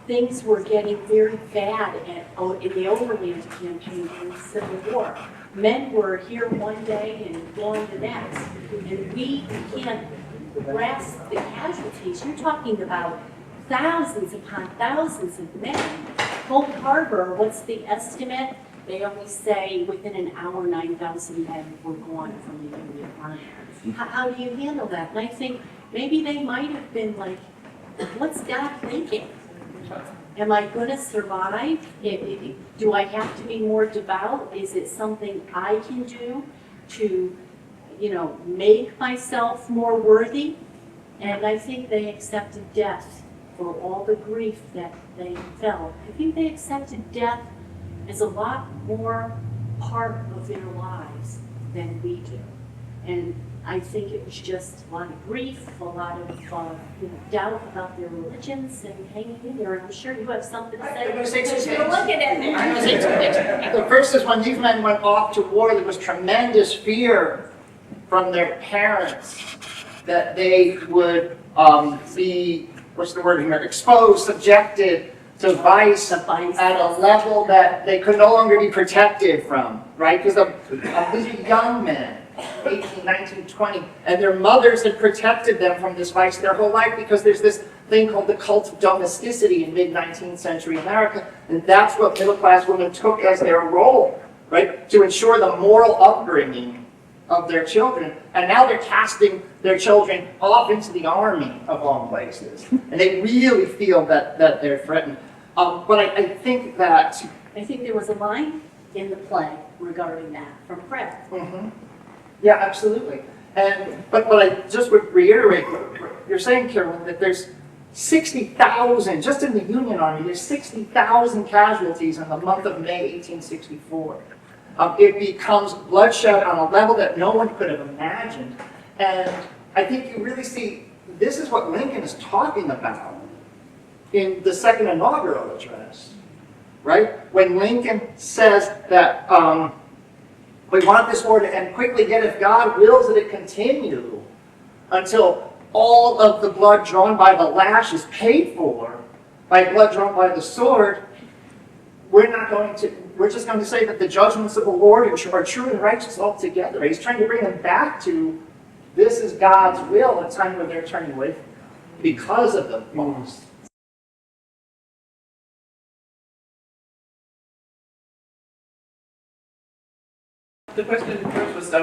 things were getting very bad in the Overland campaign in the Civil War. Men were here one day and gone the next, and we can't grasp the casualties. You're talking about thousands upon thousands of men. Cold Harbor, what's the estimate? They always say within an hour, 9,000 men were gone from the Union Army. How do you handle that? And I think maybe they might have been like, what's God thinking? Am I going to survive? Do I have to be more devout? Is it something I can do to, make myself more worthy? And I think they accepted death for all the grief that they felt. I think they accepted death as a lot more part of their lives than we do. And I think it was just a lot of grief, a lot of doubt about their religions and hanging in there. And I'm sure you have something to say. I'm gonna say two Because you're things. looking at it. I'm going to say two things. The first is when these men went off to war, there was tremendous fear from their parents that they would be, what's the word here, exposed, subjected to vice at a level that they could no longer be protected from, right? Because these are young men. 18, 19, 20, and their mothers had protected them from this vice their whole life because there's this thing called the cult of domesticity in mid-19th century America, and that's what middle-class women took as their role, right, to ensure the moral upbringing of their children. And now they're casting their children off into the army of all places, and they really feel that they're threatened. But I think that... I think there was a line in the play regarding that from Fred. Mm-hmm. Yeah, absolutely. But I just would reiterate what you're saying, Carolyn, that there's 60,000, just in the Union Army, there's 60,000 casualties in the month of May 1864. It becomes bloodshed on a level that no one could have imagined. And I think you really see, this is what Lincoln is talking about in the second inaugural address, right? When Lincoln says that, we want this war to end quickly, yet if God wills that it continue until all of the blood drawn by the lash is paid for by blood drawn by the sword, we're just going to say that the judgments of the Lord are true and righteous altogether. He's trying to bring them back to this is God's will at a time where they're turning away from it because of the loss. The question first was,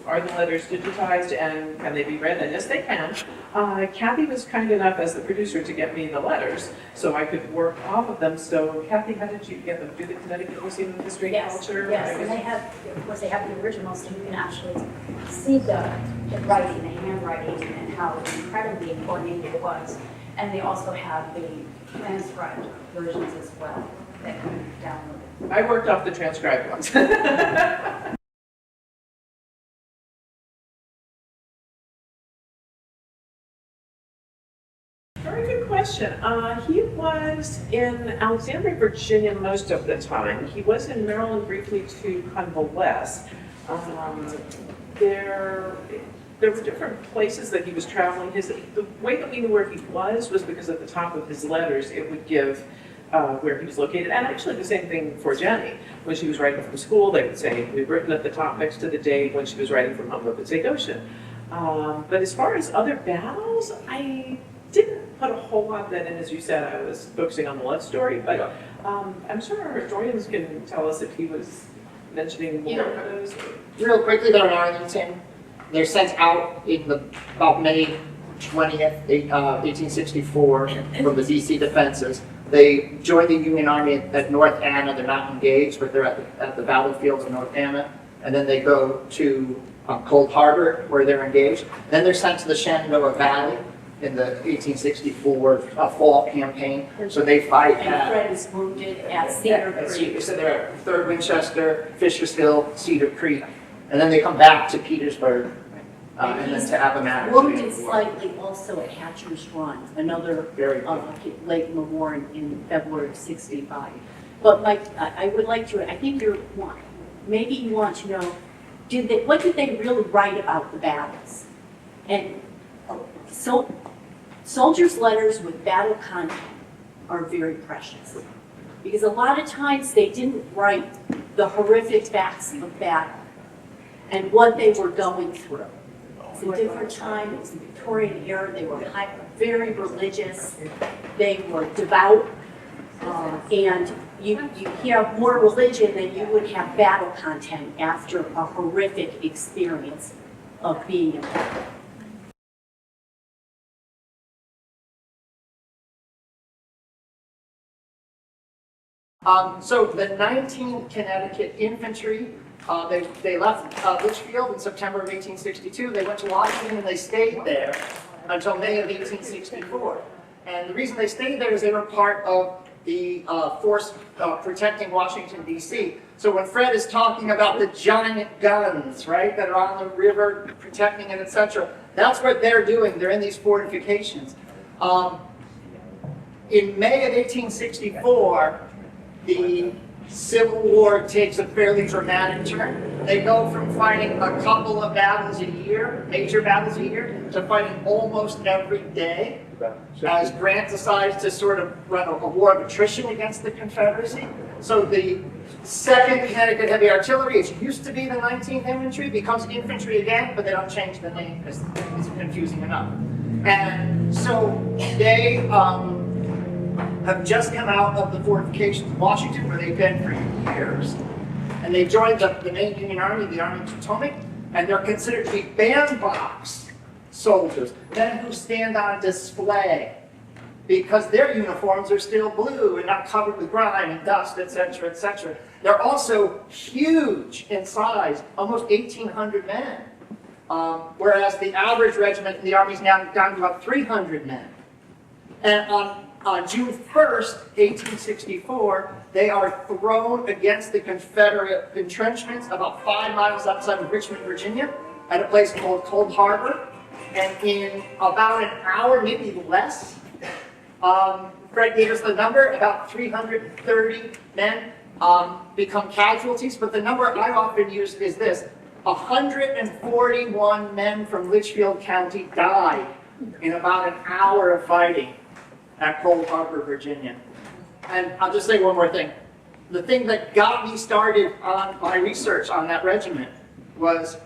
are the letters digitized and can they be read? And yes, they can. Kathy was kind enough as the producer to get me the letters so I could work off of them. So Kathy, how did you get them? Do the Connecticut Museum of History and Culture? Yes, and they have, of course, they have the originals, so you can actually see the writing, the handwriting, and how incredibly coordinated it was. And they also have the transcribed versions as well that can be downloaded. I worked off the transcribed ones. question. He was in Alexandria, Virginia most of the time. He was in Maryland briefly to convalesce. There were different places that he was traveling. The way that we knew where he was because at the top of his letters it would give where he was located. And actually the same thing for Jenny. When she was writing from school, they would say, we've written at the top next to the date. When she was writing from home, it would say Goshen. But as far as other battles, I didn't put a whole lot of that in. As you said, I was focusing on the love story, but I'm sure our historians can tell us if he was mentioning more of those. Real quickly, they're in Arlington. They're sent out in about May 20th, 1864 from the DC defenses. They join the Union Army at North Anna. They're not engaged, but they're at the battlefields of North Anna. And then they go to Cold Harbor, where they're engaged. Then they're sent to the Shenandoah Valley in the 1864 fall campaign. So they fight And Fred is wounded at Cedar Creek. So they're at 3rd Winchester, Fisher's Hill, Cedar Creek. And then they come back to Petersburg and then to Appomattox. Wounded slightly also at Hatcher's Run, another late in the war in February of '65. But Mike, I would like to, I think maybe you want to know, what did they really write about the battles? And so soldiers' letters with battle content are very precious. Because a lot of times they didn't write the horrific facts of battle and what they were going through. It's a different time, it's the Victorian era, they were very religious, they were devout, and you have more religion than you would have battle content after a horrific experience of being in battle. So the 19th Connecticut Infantry, they left Litchfield in September of 1862. They went to Washington and they stayed there until May of 1864. And the reason they stayed there is they were part of the force protecting Washington, D.C. So when Fred is talking about the giant guns, right, that are on the river protecting it, etc., that's what they're doing. They're in these fortifications. In May of 1864, the Civil War takes a fairly dramatic turn. They go from fighting a couple of battles a year, major battles a year, to fighting almost every day, as Grant decides to sort of run a war of attrition against the Confederacy. So the 2nd Connecticut Heavy Artillery, it used to be the 19th Infantry, becomes infantry again, but they don't change the name because it's confusing enough. And so they have just come out of the fortifications in Washington, where they've been for years. And they joined the main Union Army, the Army of the Potomac, and they're considered to be bandbox soldiers, men who stand on display, because their uniforms are still blue and not covered with grime and dust, etc., etc. They're also huge in size, almost 1,800 men, whereas the average regiment in the Army is now down to about 300 men. And on June 1st, 1864, they are thrown against the Confederate entrenchments about 5 miles outside of Richmond, Virginia, at a place called Cold Harbor. And in about an hour, maybe less, Fred gave us the number, about 330 men become casualties. But the number I often use is this: 141 men from Litchfield County died in about an hour of fighting at Cold Harbor, Virginia. And I'll just say one more thing. The thing that got me started on my research on that regiment was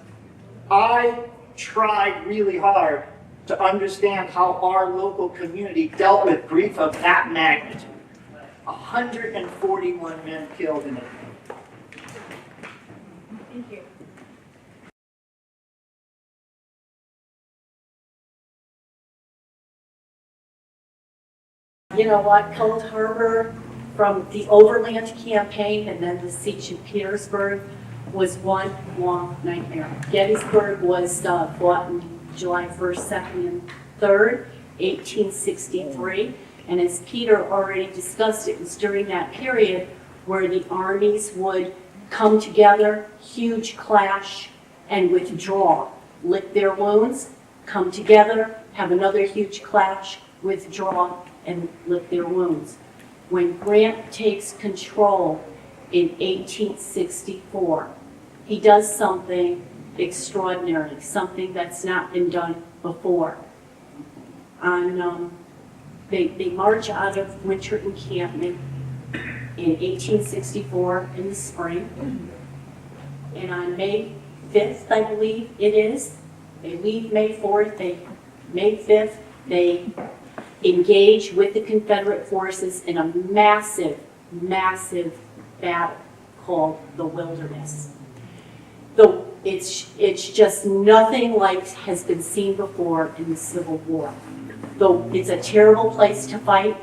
I tried really hard to understand how our local community dealt with grief of that magnitude. 141 men killed in it. Thank you. You know what, Cold Harbor, from the Overland Campaign and then the siege of Petersburg, was one long nightmare. Gettysburg was fought on July 1st, 2nd, and 3rd, 1863. And as Peter already discussed, it was during that period where the armies would come together, huge clash, and withdraw, lick their wounds, come together, have another huge clash, withdraw, and lick their wounds. When Grant takes control in 1864, he does something extraordinary, something that's not been done before. They march out of winter encampment in 1864 in the spring. And on May 5th, I believe it is, they leave May 4th, May 5th, they engage with the Confederate forces in a massive, massive battle called the Wilderness. It's just nothing like has been seen before in the Civil War. Though it's a terrible place to fight,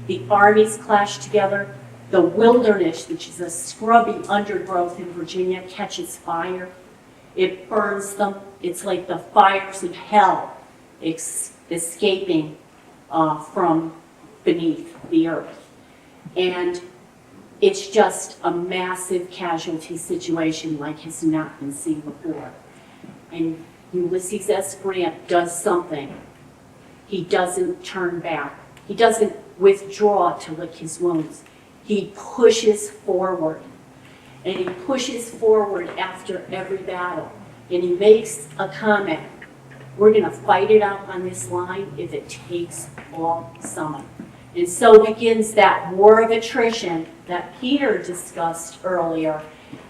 the armies clash together. The Wilderness, which is a scrubby undergrowth in Virginia, catches fire. It burns them. It's like the fires of hell escaping from beneath the earth. And it's just a massive casualty situation like has not been seen before. And Ulysses S. Grant does something. He doesn't turn back. He doesn't withdraw to lick his wounds. He pushes forward. And he pushes forward after every battle. And he makes a comment. We're going to fight it out on this line if it takes all summer. And so begins that war of attrition that Peter discussed earlier.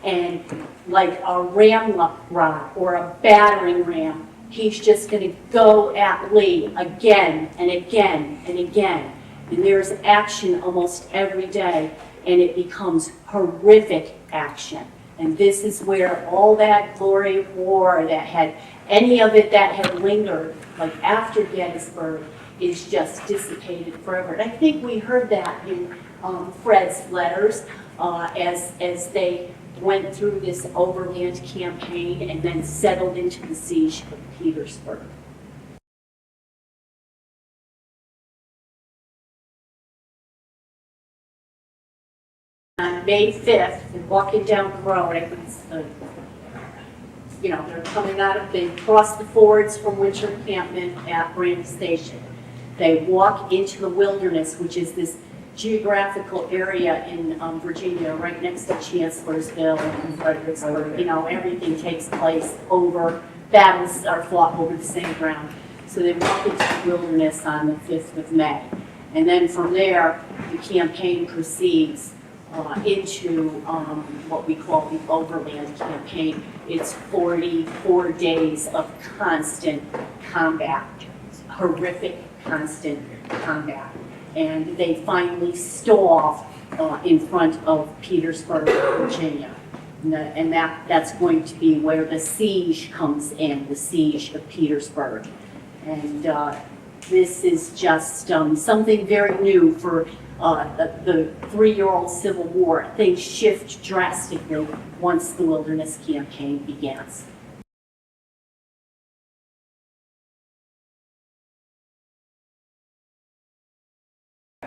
And like a ramrod or a battering ram, he's just going to go at Lee again and again and again. And there's action almost every day, and it becomes horrific action. And this is where all that glory of war that had, any of it that had lingered, like after Gettysburg, is just dissipated forever. And I think we heard that in Fred's letters as they went through this overland campaign and then settled into the siege of Petersburg. On May 5th, and walking down the road, I think it's they're coming out of, they cross the fords from winter encampment at Brandy Station. They walk into the Wilderness, which is this geographical area in Virginia, right next to Chancellorsville and Fredericksburg. Everything takes place over, battles are fought over the same ground. So they walk into the Wilderness on the 5th of May. And then from there, the campaign proceeds into what we call the Overland Campaign. It's 44 days of constant combat, horrific constant combat. And they finally stall in front of Petersburg, Virginia. And that's going to be where the siege comes in, the siege of Petersburg. And this is just something very new for the 3-year-old Civil War. Things shift drastically once the Wilderness Campaign begins.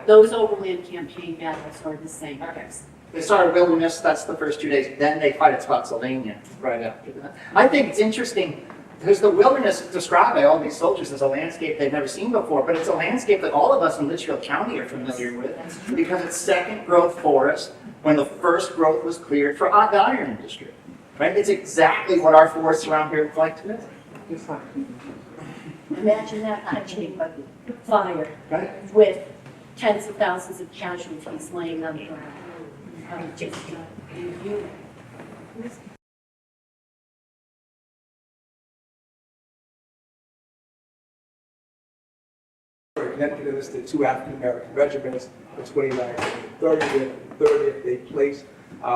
Those overland campaign battles are the same. Okay. They start at Wilderness, that's the first 2 days. Then they fight at Spotsylvania right after that. I think it's interesting because the Wilderness is described by all these soldiers as a landscape they've never seen before, but it's a landscape that all of us in Litchfield County are familiar with because it's second growth forest when the first growth was cleared for the iron industry. Right? It's exactly what our forests around here look like today. Imagine that catching fire Right? with tens of thousands of casualties laying on the ground. Connecticut enlisted 2 African-American regiments, the 29th and the 30th. The 30th, they placed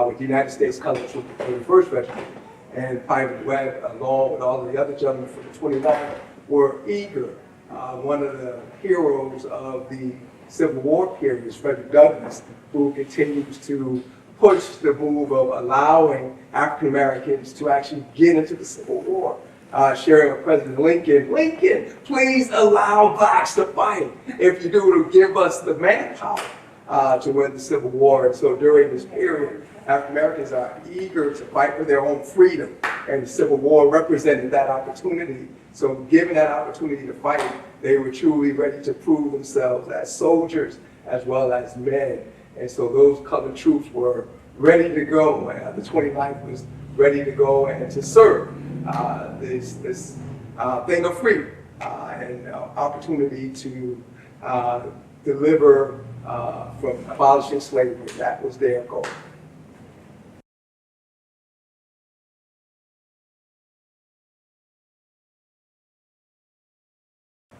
with the United States Colored Troop for the 1st Regiment. And Private Webb, along with all of the other gentlemen from the 29th, were eager. One of the heroes of the Civil War period is Frederick Douglass, who continues to push the move of allowing African Americans to actually get into the Civil War. Sharing with President Lincoln, Lincoln, please allow blacks to fight. If you do, it'll give us the manpower to win the Civil War. And so during this period, African Americans are eager to fight for their own freedom. and the Civil War represented that opportunity. So given that opportunity to fight, they were truly ready to prove themselves as soldiers as well as men. And so those colored troops were ready to go. The 29th was ready to go and to serve this thing of freedom and opportunity to deliver from abolishing slavery. That was their goal.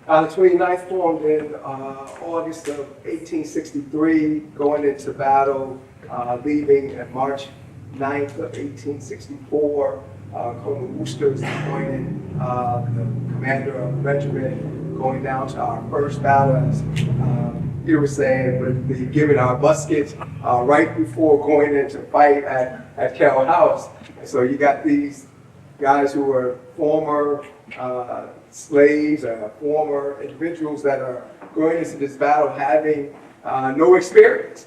The 29th formed in August of 1863, going into battle, leaving on March 9th of 1864. Colonel Wooster was appointed the commander of the regiment, going down to our first battle, as Peter was saying, with the giving our muskets right before going into fight at Carroll House. And so you got these guys who were former slaves, former individuals that are going into this battle having no experience,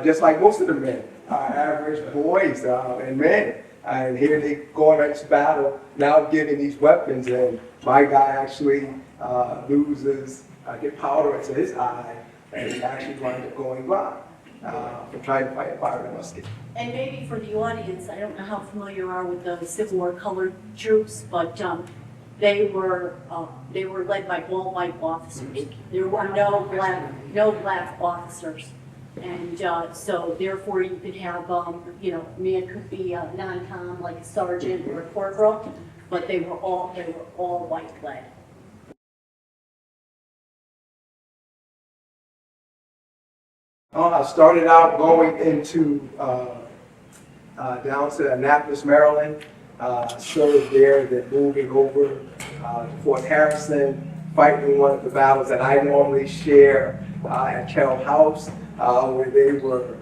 just like most of the men, average boys and men. And here they go into battle, now getting these weapons, and my guy actually loses, get powder into his eye, and he actually winds up going blind from trying to fight fire a musket. And maybe for the audience, I don't know how familiar you are with the Civil War colored troops, but they were led by all white officers. There were no black officers. And so therefore you could have, a man could be a non-com, like a sergeant or a corporal, but they were all white led. I started out going into down to Annapolis, Maryland, served there, then moving over to Fort Harrison, fighting one of the battles that I normally share at Carroll House, where they were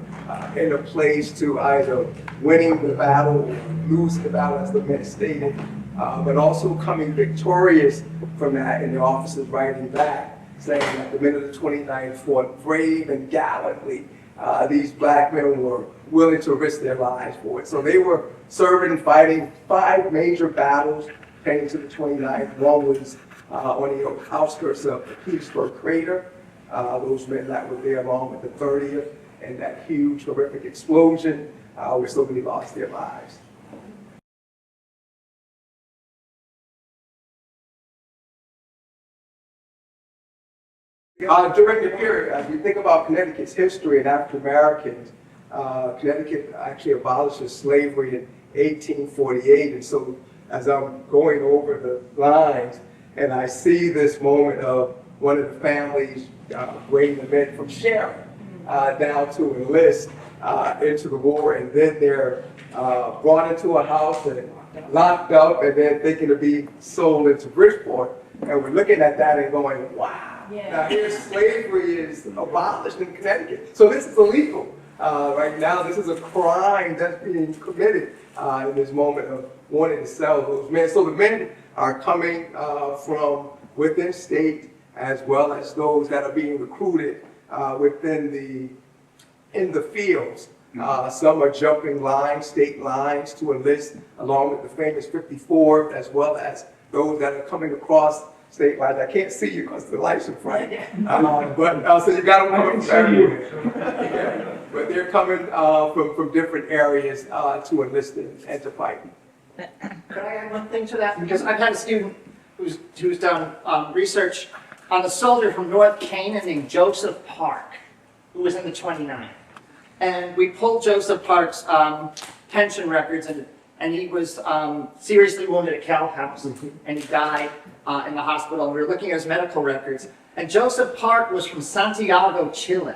in a place to either winning the battle or losing the battle, as the men stated, but also coming victorious from that, and the officers writing back, saying that the men of the 29th fought brave and gallantly. These black men were willing to risk their lives for it. So they were serving and fighting 5 major battles pertaining to the 29th. One was on the outskirts of the Petersburg Crater. Those men that were there along with the 30th and that huge, horrific explosion where so many lost their lives. During the period, as we think about Connecticut's history and African Americans, Connecticut actually abolishes slavery in 1848. And so as I'm going over the lines and I see this moment of one of the families bringing the men from Sharon down to enlist into the war, and then they're brought into a house and locked up and then thinking to be sold into Bridgeport. And we're looking at that and going, wow. Yeah. Now here slavery is abolished in Connecticut. So this is illegal. Right now this is a crime that's being committed in this moment of wanting to sell those men. So the men are coming from within state as well as those that are being recruited in the fields. Some are jumping lines, state lines to enlist along with the famous 54, as well as those that are coming across state lines. I can't see you because the lights are bright. So you got them coming from everywhere. But they're coming from different areas to enlist and to fight. Could I add one thing to that? Because I've had a student who's done research on a soldier from North Canaan named Joseph Park, who was in the 29th. And we pulled Joseph Park's pension records, and he was seriously wounded at Cal House, and he died in the hospital. And we were looking at his medical records, and Joseph Park was from Santiago, Chile.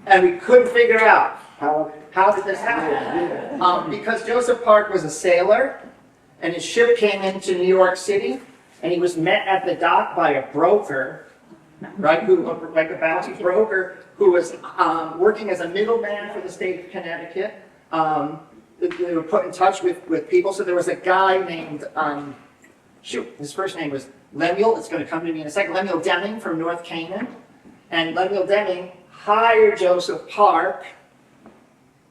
And we couldn't figure out how did this happen? Because Joseph Park was a sailor, and his ship came into New York City, and he was met at the dock by a broker, right, like a bounty broker, who was working as a middleman for the state of Connecticut. They were put in touch with people. So there was a guy named, his first name was Lemuel. It's going to come to me in a second. Lemuel Deming from North Canaan. And Lemuel Deming hired Joseph Park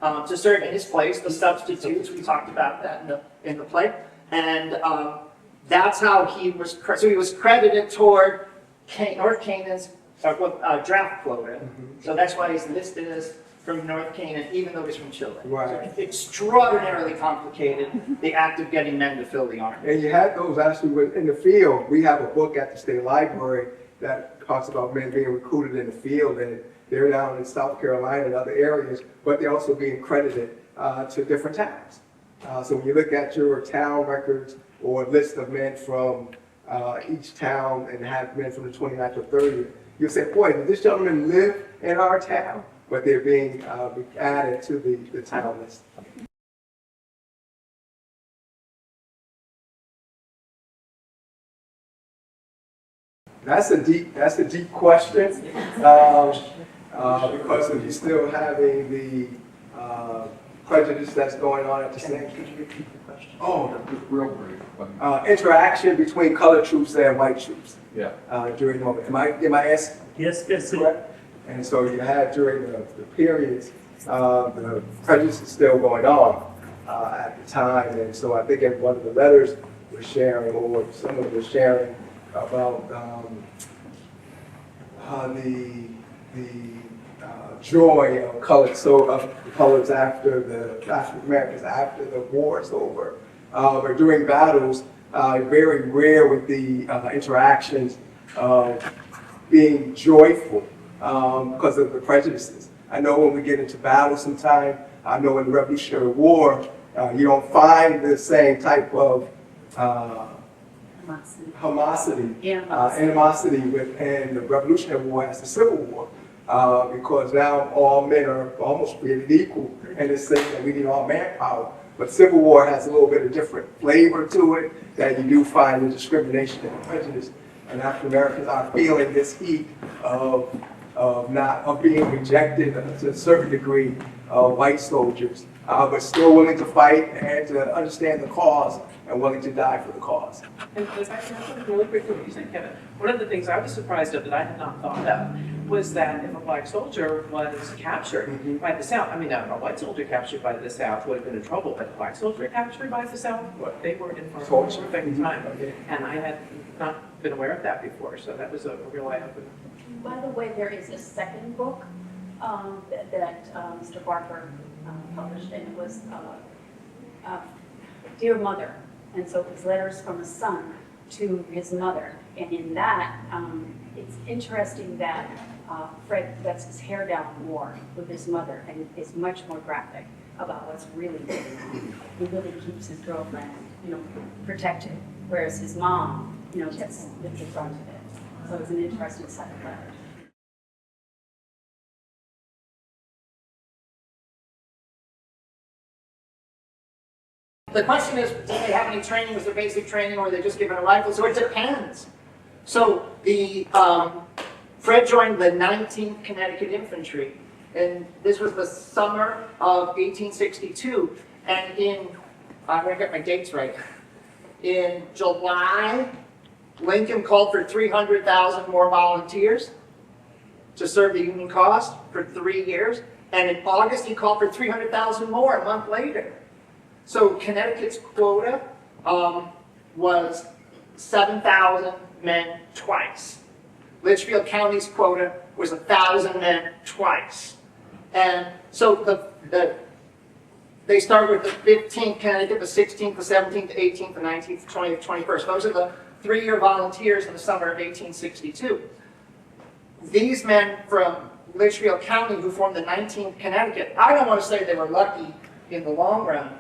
to serve in his place, the substitutes. We talked about that in the play. And that's how he was, so he was credited toward North Canaan's draft quota. So that's why he's listed as from North Canaan, even though he's from Chile. Right. So extraordinarily complicated, the act of getting men to fill the army. And you had those actually in the field. We have a book at the state library that talks about men being recruited in the field, and they're down in South Carolina and other areas, but they're also being credited to different towns. So when you look at your town records or a list of men from each town and have men from the 29th or 30th, you'll say, boy, did this gentleman live in our town? But they're being added to the town list. That's a deep question, because of you still having the prejudice that's going on at the same time. Oh, Real brief. interaction between colored troops and white troops. Yeah. During the moment. Am I asking? Yes, Correct? And so you had during the periods, the prejudice is still going on at the time. And so I think in one of the letters was sharing, or someone was sharing about the joy of colored, so of colors after the African Americans after the war is over. But during battles, very rare with the interactions of being joyful because of the prejudices. I know when we get into battle sometime, I know in the Revolutionary War, you don't find the same type of animosity within the Revolutionary War as the Civil War. Because now all men are almost created equal in the sense that we need all manpower. But Civil War has a little bit of different flavor to it that you do find the discrimination and prejudice. And African Americans are feeling this heat of being rejected to a certain degree of white soldiers, but still willing to fight and to understand the cause and willing to die for the cause. And if I can add really quickly what you said, Kevin, one of the things I was surprised of that I had not thought of was that if a black soldier was captured by the South, I mean, a white soldier captured by the South would have been in trouble, but a black soldier captured by the South, they were in for a horrific time. And I had not been aware of that before, so that was a real eye-opener. By the way, there is a second book that Mr. Barker published, and it was Dear Mother. And so it was letters from a son to his mother. And in that, it's interesting that Fred lets his hair down more with his mother and is much more graphic about what's really going on. He really keeps his girlfriend, protected, whereas his mom, gets the brunt of it. So it's an interesting set of letters. The question is, did they have any training? Was there basic training, or were they just given a rifle? So it depends. So Fred joined the 19th Connecticut Infantry, and this was the summer of 1862. And I'm gonna get my dates right. In July, Lincoln called for 300,000 more volunteers to serve the Union cause for 3 years. And in August, he called for 300,000 more a month later. So Connecticut's quota was 7,000 men twice. Litchfield County's quota was 1,000 men twice. And so they started with the 15th Connecticut, the 16th, the 17th, the 18th, the 19th, the 20th, 21st. Those are the 3-year volunteers in the summer of 1862. These men from Litchfield County who formed the 19th Connecticut, I don't want to say they were lucky in the long run,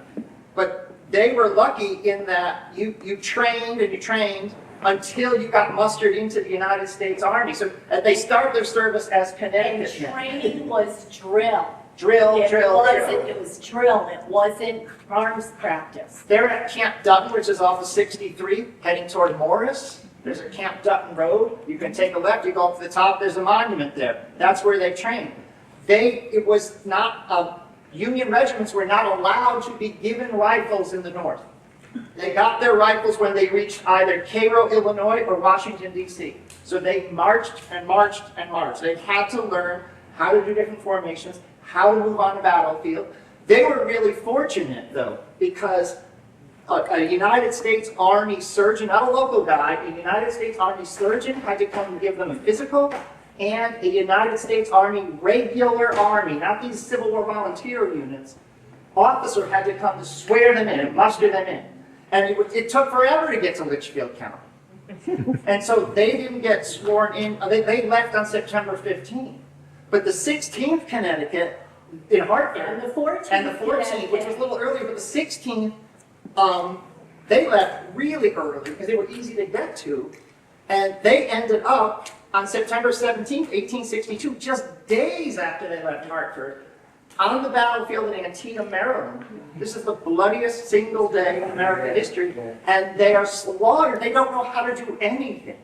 but they were lucky in that you trained and you trained until you got mustered into the United States Army. So they started their service as Connecticut men. Training was drill. Drill. It was drill. It wasn't arms practice. They're at Camp Dutton, which is off of 63, heading toward Morris. There's a Camp Dutton Road. You can take a left, you go up to the top, there's a monument there. That's where they trained. It was not, Union regiments were not allowed to be given rifles in the North. They got their rifles when they reached either Cairo, Illinois, or Washington, D.C. So they marched and marched and marched. They had to learn how to do different formations, how to move on the battlefield. They were really fortunate though, because a United States Army surgeon, not a local guy, a United States Army surgeon had to come and give them a physical, and a United States Army regular army, not these Civil War volunteer units, officer had to come to swear them in and muster them in. And it took forever to get to Litchfield County. And so they didn't get sworn in, they left on September 15th. But the 16th Connecticut, in Hartford, And the 14th. and the 14th, which was a little earlier, but the 16th, they left really early because they were easy to get to. And they ended up on September 17th, 1862, just days after they left Hartford, on the battlefield in Antietam, Maryland. This is the bloodiest single day in American history, and they are slaughtered. They don't know how to do anything.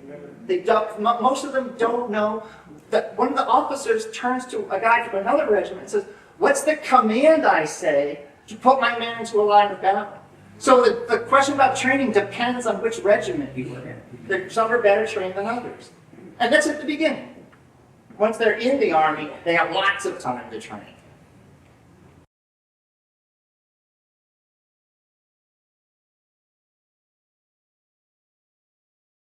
They don't, most of them don't know that. One of the officers turns to a guy from another regiment and says, "What's the command I say to put my men into a line of battle?" So the question about training depends on which regiment you were in. Some are better trained than others. And that's at the beginning. Once they're in the Army, they have lots of time to train.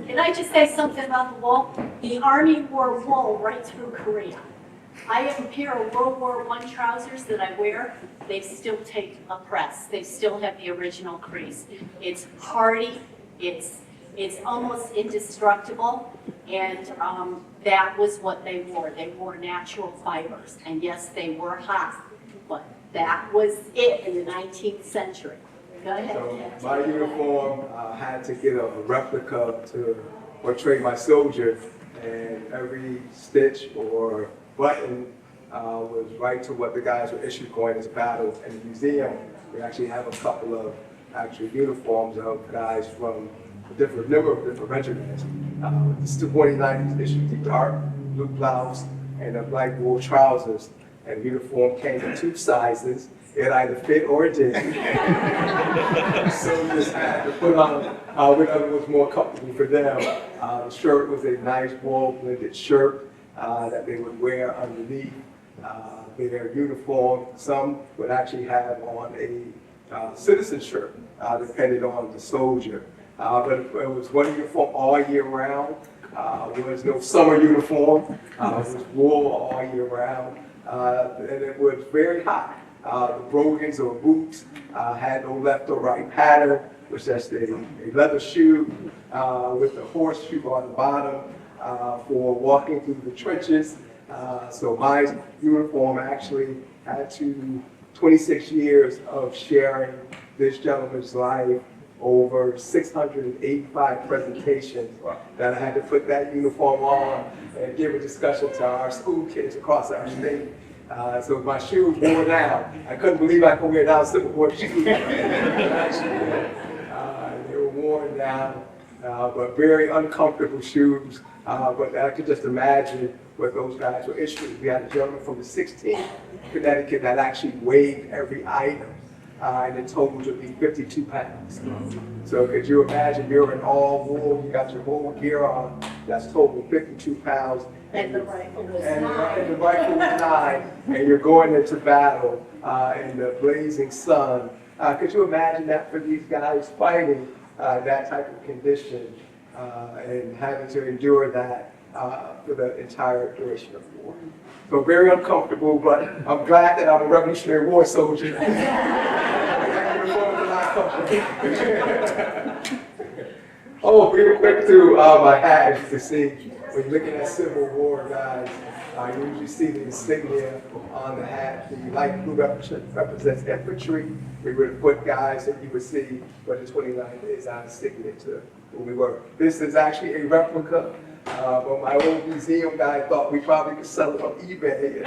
Can I just say something about the wool? The Army wore wool right through Korea. I have a pair of World War I trousers that I wear. They still take a press. They still have the original crease. It's hardy. It's almost indestructible. And that was what they wore. They wore natural fibers. And yes, they were hot. But that was it in the 19th century. Go ahead. So my uniform, had to get a replica to portray my soldier, and every stitch or button was right to what the guys were issued going into battle. In the museum, we actually have a couple of actual uniforms of guys from a number of different regiments. This 249 issued the dark blue blouse and the black wool trousers, and the uniform came in 2 sizes. It either fit or it didn't. So just had to put on whatever was more comfortable for them. The shirt was a nice wool blended shirt that they would wear underneath their uniform. Some would actually have on a citizen shirt, depending on the soldier. But it was one uniform all year round. There was no summer uniform. It was wool all year round. And it was very hot. The brogans or boots had no left or right pattern, which is a leather shoe with a horseshoe on the bottom for walking through the trenches. So my uniform actually had 26 years of sharing this gentleman's life over 685 presentations that I had to put that uniform on and give a discussion to our school kids across our state. So my shoes wore down. I couldn't believe I could wear down Civil War shoes. They were worn down, but very uncomfortable shoes. But I could just imagine what those guys were issued. We had a gentleman from the 16th Connecticut that actually weighed every item, and the total would be 52 pounds. So could you imagine you're in all wool, you got your whole gear on, that's total 52 pounds. And the rifle was And 9. the rifle was 9, and you're going into battle in the blazing sun. Could you imagine that for these guys fighting that type of condition and having to endure that for the entire duration of war? So very uncomfortable, but I'm glad that I'm a Revolutionary War soldier. Oh, real quick too, my hat is to see. When you're looking at Civil War guys, you usually see the insignia on the hat. The light blue represents infantry. We would have put guys that you would see, but the 29th is our insignia to who we were. This is actually a replica, but my old museum guy thought we probably could sell it on eBay.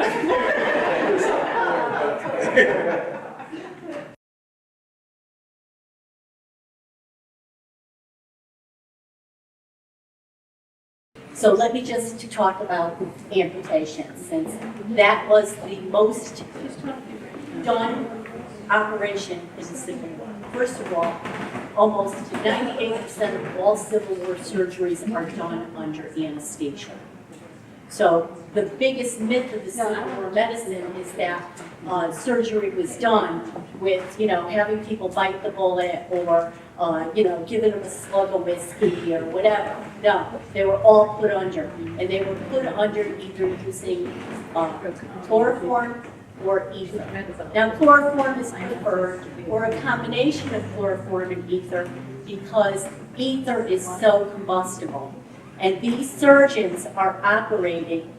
So let me just talk about amputation, since that was the most done operation in the Civil War. First of all, almost 98% of all Civil War surgeries are done under anesthesia. So the biggest myth of the Civil War medicine is that surgery was done with, having people bite the bullet or, giving them a slug of whiskey or whatever. No, they were all put under. And they were put under either using chloroform or ether. Now, chloroform is preferred, or a combination of chloroform and ether, because ether is so combustible. And these surgeons are operating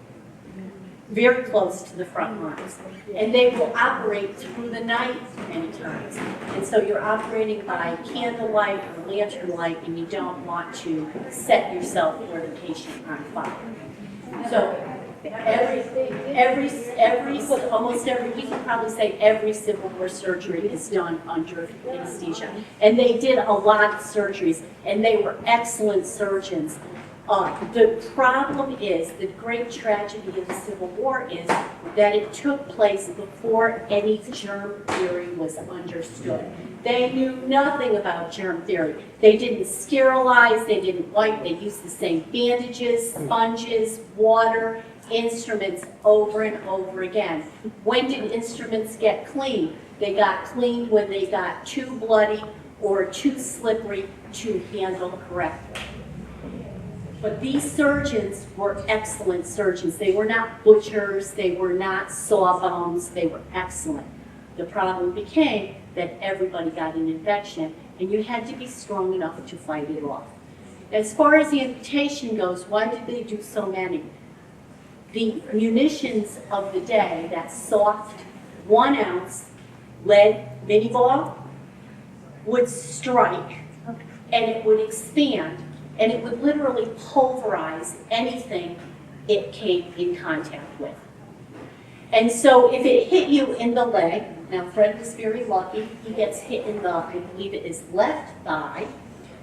very close to the front lines. And they will operate through the night many times. And so you're operating by candlelight or lantern light, and you don't want to set yourself or the patient on fire. So almost every, we can probably say every Civil War surgery is done under anesthesia. And they did a lot of surgeries, and they were excellent surgeons. The problem is, the great tragedy of the Civil War is that it took place before any germ theory was understood. They knew nothing about germ theory. They didn't sterilize, they didn't wipe, they used the same bandages, sponges, water, instruments over and over again. When did instruments get clean? They got clean when they got too bloody or too slippery to handle correctly. But these surgeons were excellent surgeons. They were not butchers, they were not sawbones, they were excellent. The problem became that everybody got an infection, and you had to be strong enough to fight it off. As far as the amputation goes, why did they do so many? The munitions of the day, that soft 1 ounce lead mini ball, would strike, and it would expand, and it would literally pulverize anything it came in contact with. And so if it hit you in the leg, now Fred was very lucky, he gets hit in the, I believe it is left thigh,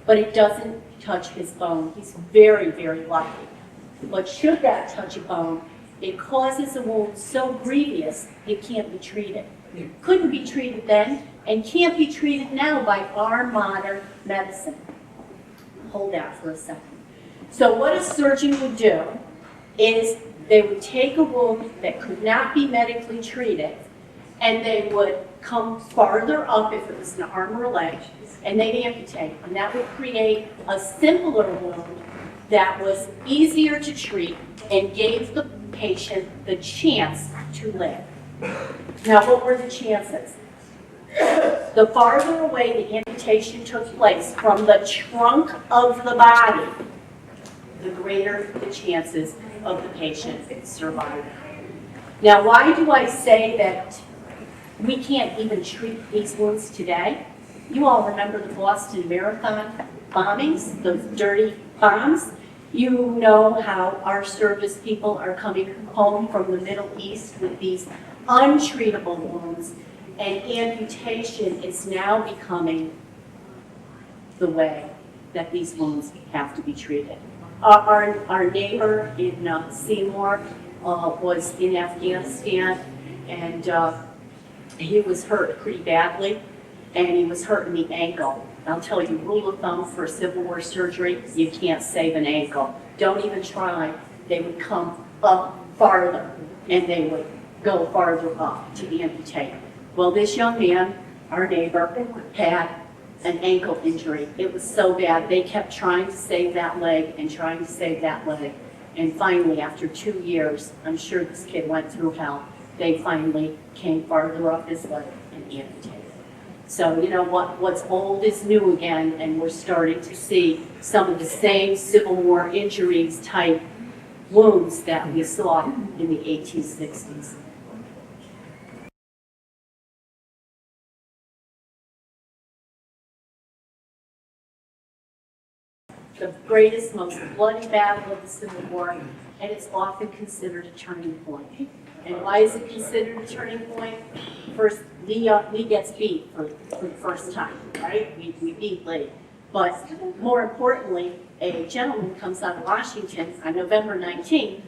but it doesn't touch his bone. He's very, very lucky. But should that touch a bone, it causes a wound so grievous it can't be treated. It couldn't be treated then, and can't be treated now by our modern medicine. Hold that for a second. So what a surgeon would do is they would take a wound that could not be medically treated, and they would come farther up if it was an arm or a leg, and they'd amputate. And that would create a simpler wound that was easier to treat and gave the patient the chance to live. Now, what were the chances? The farther away the amputation took place from the trunk of the body, the greater the chances of the patient surviving. Now, why do I say that we can't even treat these wounds today? You all remember the Boston Marathon bombings, those dirty bombs? You know how our service people are coming home from the Middle East with these untreatable wounds, and amputation is now becoming the way that these wounds have to be treated. Our neighbor in Seymour was in Afghanistan, and he was hurt pretty badly, and he was hurt in the ankle. I'll tell you, rule of thumb for Civil War surgery, you can't save an ankle. Don't even try. They would come up farther, and they would go farther up to amputate. Well, this young man, our neighbor, had an ankle injury. It was so bad, they kept trying to save that leg and trying to save that leg. And finally, after 2 years, I'm sure this kid went through hell, they finally came farther up his leg and amputated. So, you know what? What's old is new again, and we're starting to see some of the same Civil War injuries type wounds that we saw in the 1860s. The greatest, most bloody battle of the Civil War, and it's often considered a turning point. And why is it considered a turning point? First, Lee gets beat for the first time, right? We beat Lee. But more importantly, a gentleman comes out of Washington on November 19th,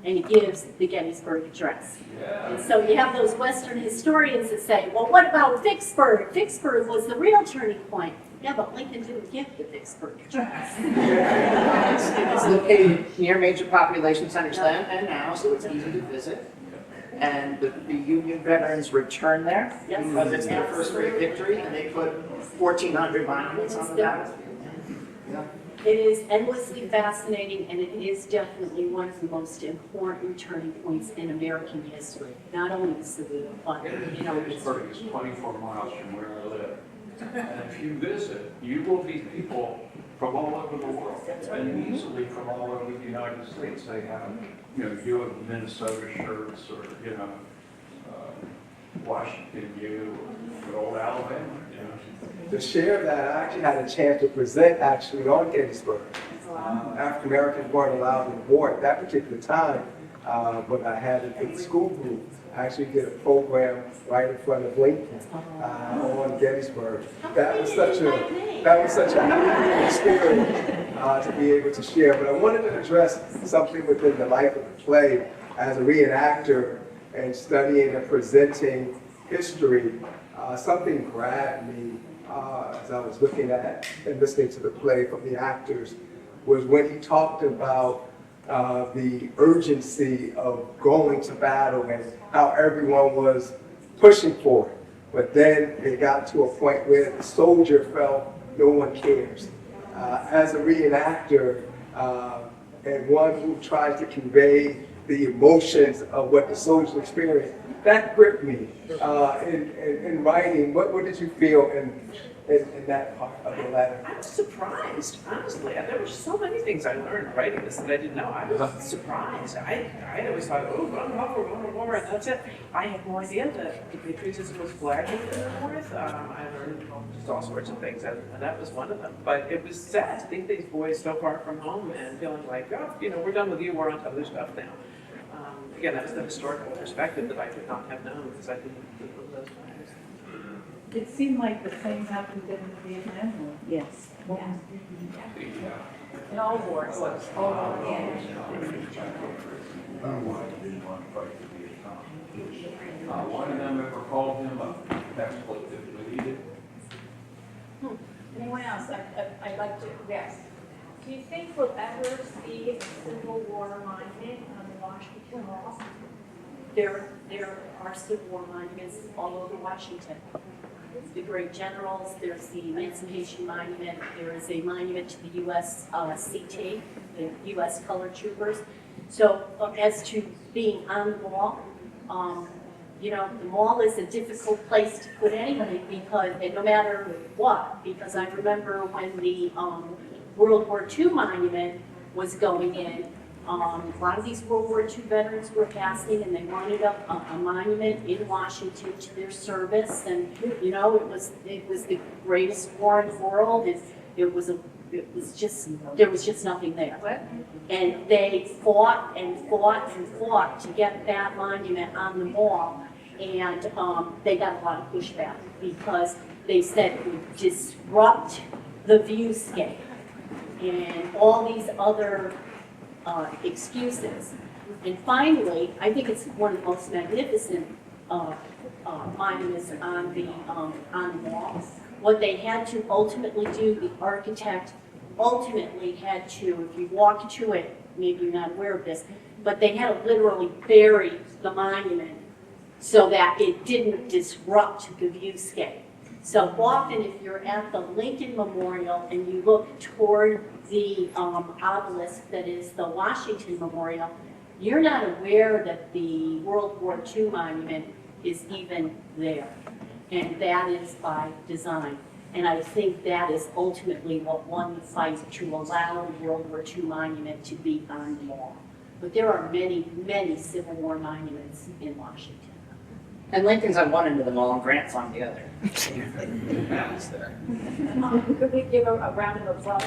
and he gives the Gettysburg Address. And so you have those Western historians that say, well, what about Vicksburg? Vicksburg was the real turning point. Yeah, but Lincoln didn't give the Vicksburg Address. It was located near major population centers then and now, so it's easy to visit. And the Union veterans return there because it's their first great victory, and they put 1,400 monuments on the battlefield. Yeah. It is endlessly fascinating, and it is definitely one of the most important turning points in American history. Not only the Civil War, but, you know, it's Pittsburgh is 24 miles from where I live. And if you visit, you will meet people from all over the world, and easily from all over the United States. They have, you know, you have Minnesota shirts, or, you know, Washington U, or old Alabama, you know. To share that, I actually had a chance to present actually on Gettysburg. African Americans weren't allowed on board at that particular time, but I had it in the school group. I actually did a program right in front of Lincoln on Gettysburg. That was such a happy experience to be able to share. But I wanted to address something within the life of the play as a reenactor and studying and presenting history. Something grabbed me as I was looking at and listening to the play from the actors was when he talked about the urgency of going to battle and how everyone was pushing for it. But then it got to a point where the soldier felt no one cares. As a reenactor and one who tries to convey the emotions of what the soldiers experienced, that gripped me in writing. What did you feel in that part of the letter? I was surprised, honestly. There were so many things I learned writing this that I didn't know. I was surprised. I always thought, oh, we're going to war, and that's it. I had no idea that the patriotism was flagging in the North. I learned just all sorts of things, and that was one of them. But it was sad to think these boys so far from home and feeling like, oh, you know, we're done with you, we're on to other stuff now. Again, that was the historical perspective that I could not have known because I didn't live those times. It seemed like the same happened in the Vietnam War. yes. In all wars. Didn't want to fight the Vietnam. One of them ever called him a expletive, but he didn't. Anyone else? I'd like to, yes. Do you think we'll ever see a Civil War monument on the Washington Wall? There are Civil War monuments all over Washington. The great generals, there's the Emancipation Monument, there is a monument to the U.S. CT, the U.S. Colored Troopers. So as to being on the wall, you know, the mall is a difficult place to put anything because, and no matter what, because I remember when the World War II monument was going in, a lot of these World War II veterans were passing and they wanted a monument in Washington to their service, and you know, it was the greatest war in the world. There was just nothing there. And they fought and fought and fought to get that monument on the mall, and they got a lot of pushback because they said it would disrupt the viewscape and all these other excuses. And finally, I think it's one of the most magnificent monuments on the wall. What they had to ultimately do, the architect ultimately had to, if you walk to it, maybe you're not aware of this, but they had to literally bury the monument so that it didn't disrupt the viewscape. So often if you're at the Lincoln Memorial and you look toward the obelisk that is the Washington Memorial, you're not aware that the World War II monument is even there. And that is by design. And I think that is ultimately what won the fight to allow the World War II monument to be on the wall. But there are many, many Civil War monuments in Washington. And Lincoln's on one end of the mall and Grant's on the other. Could we give a round of applause?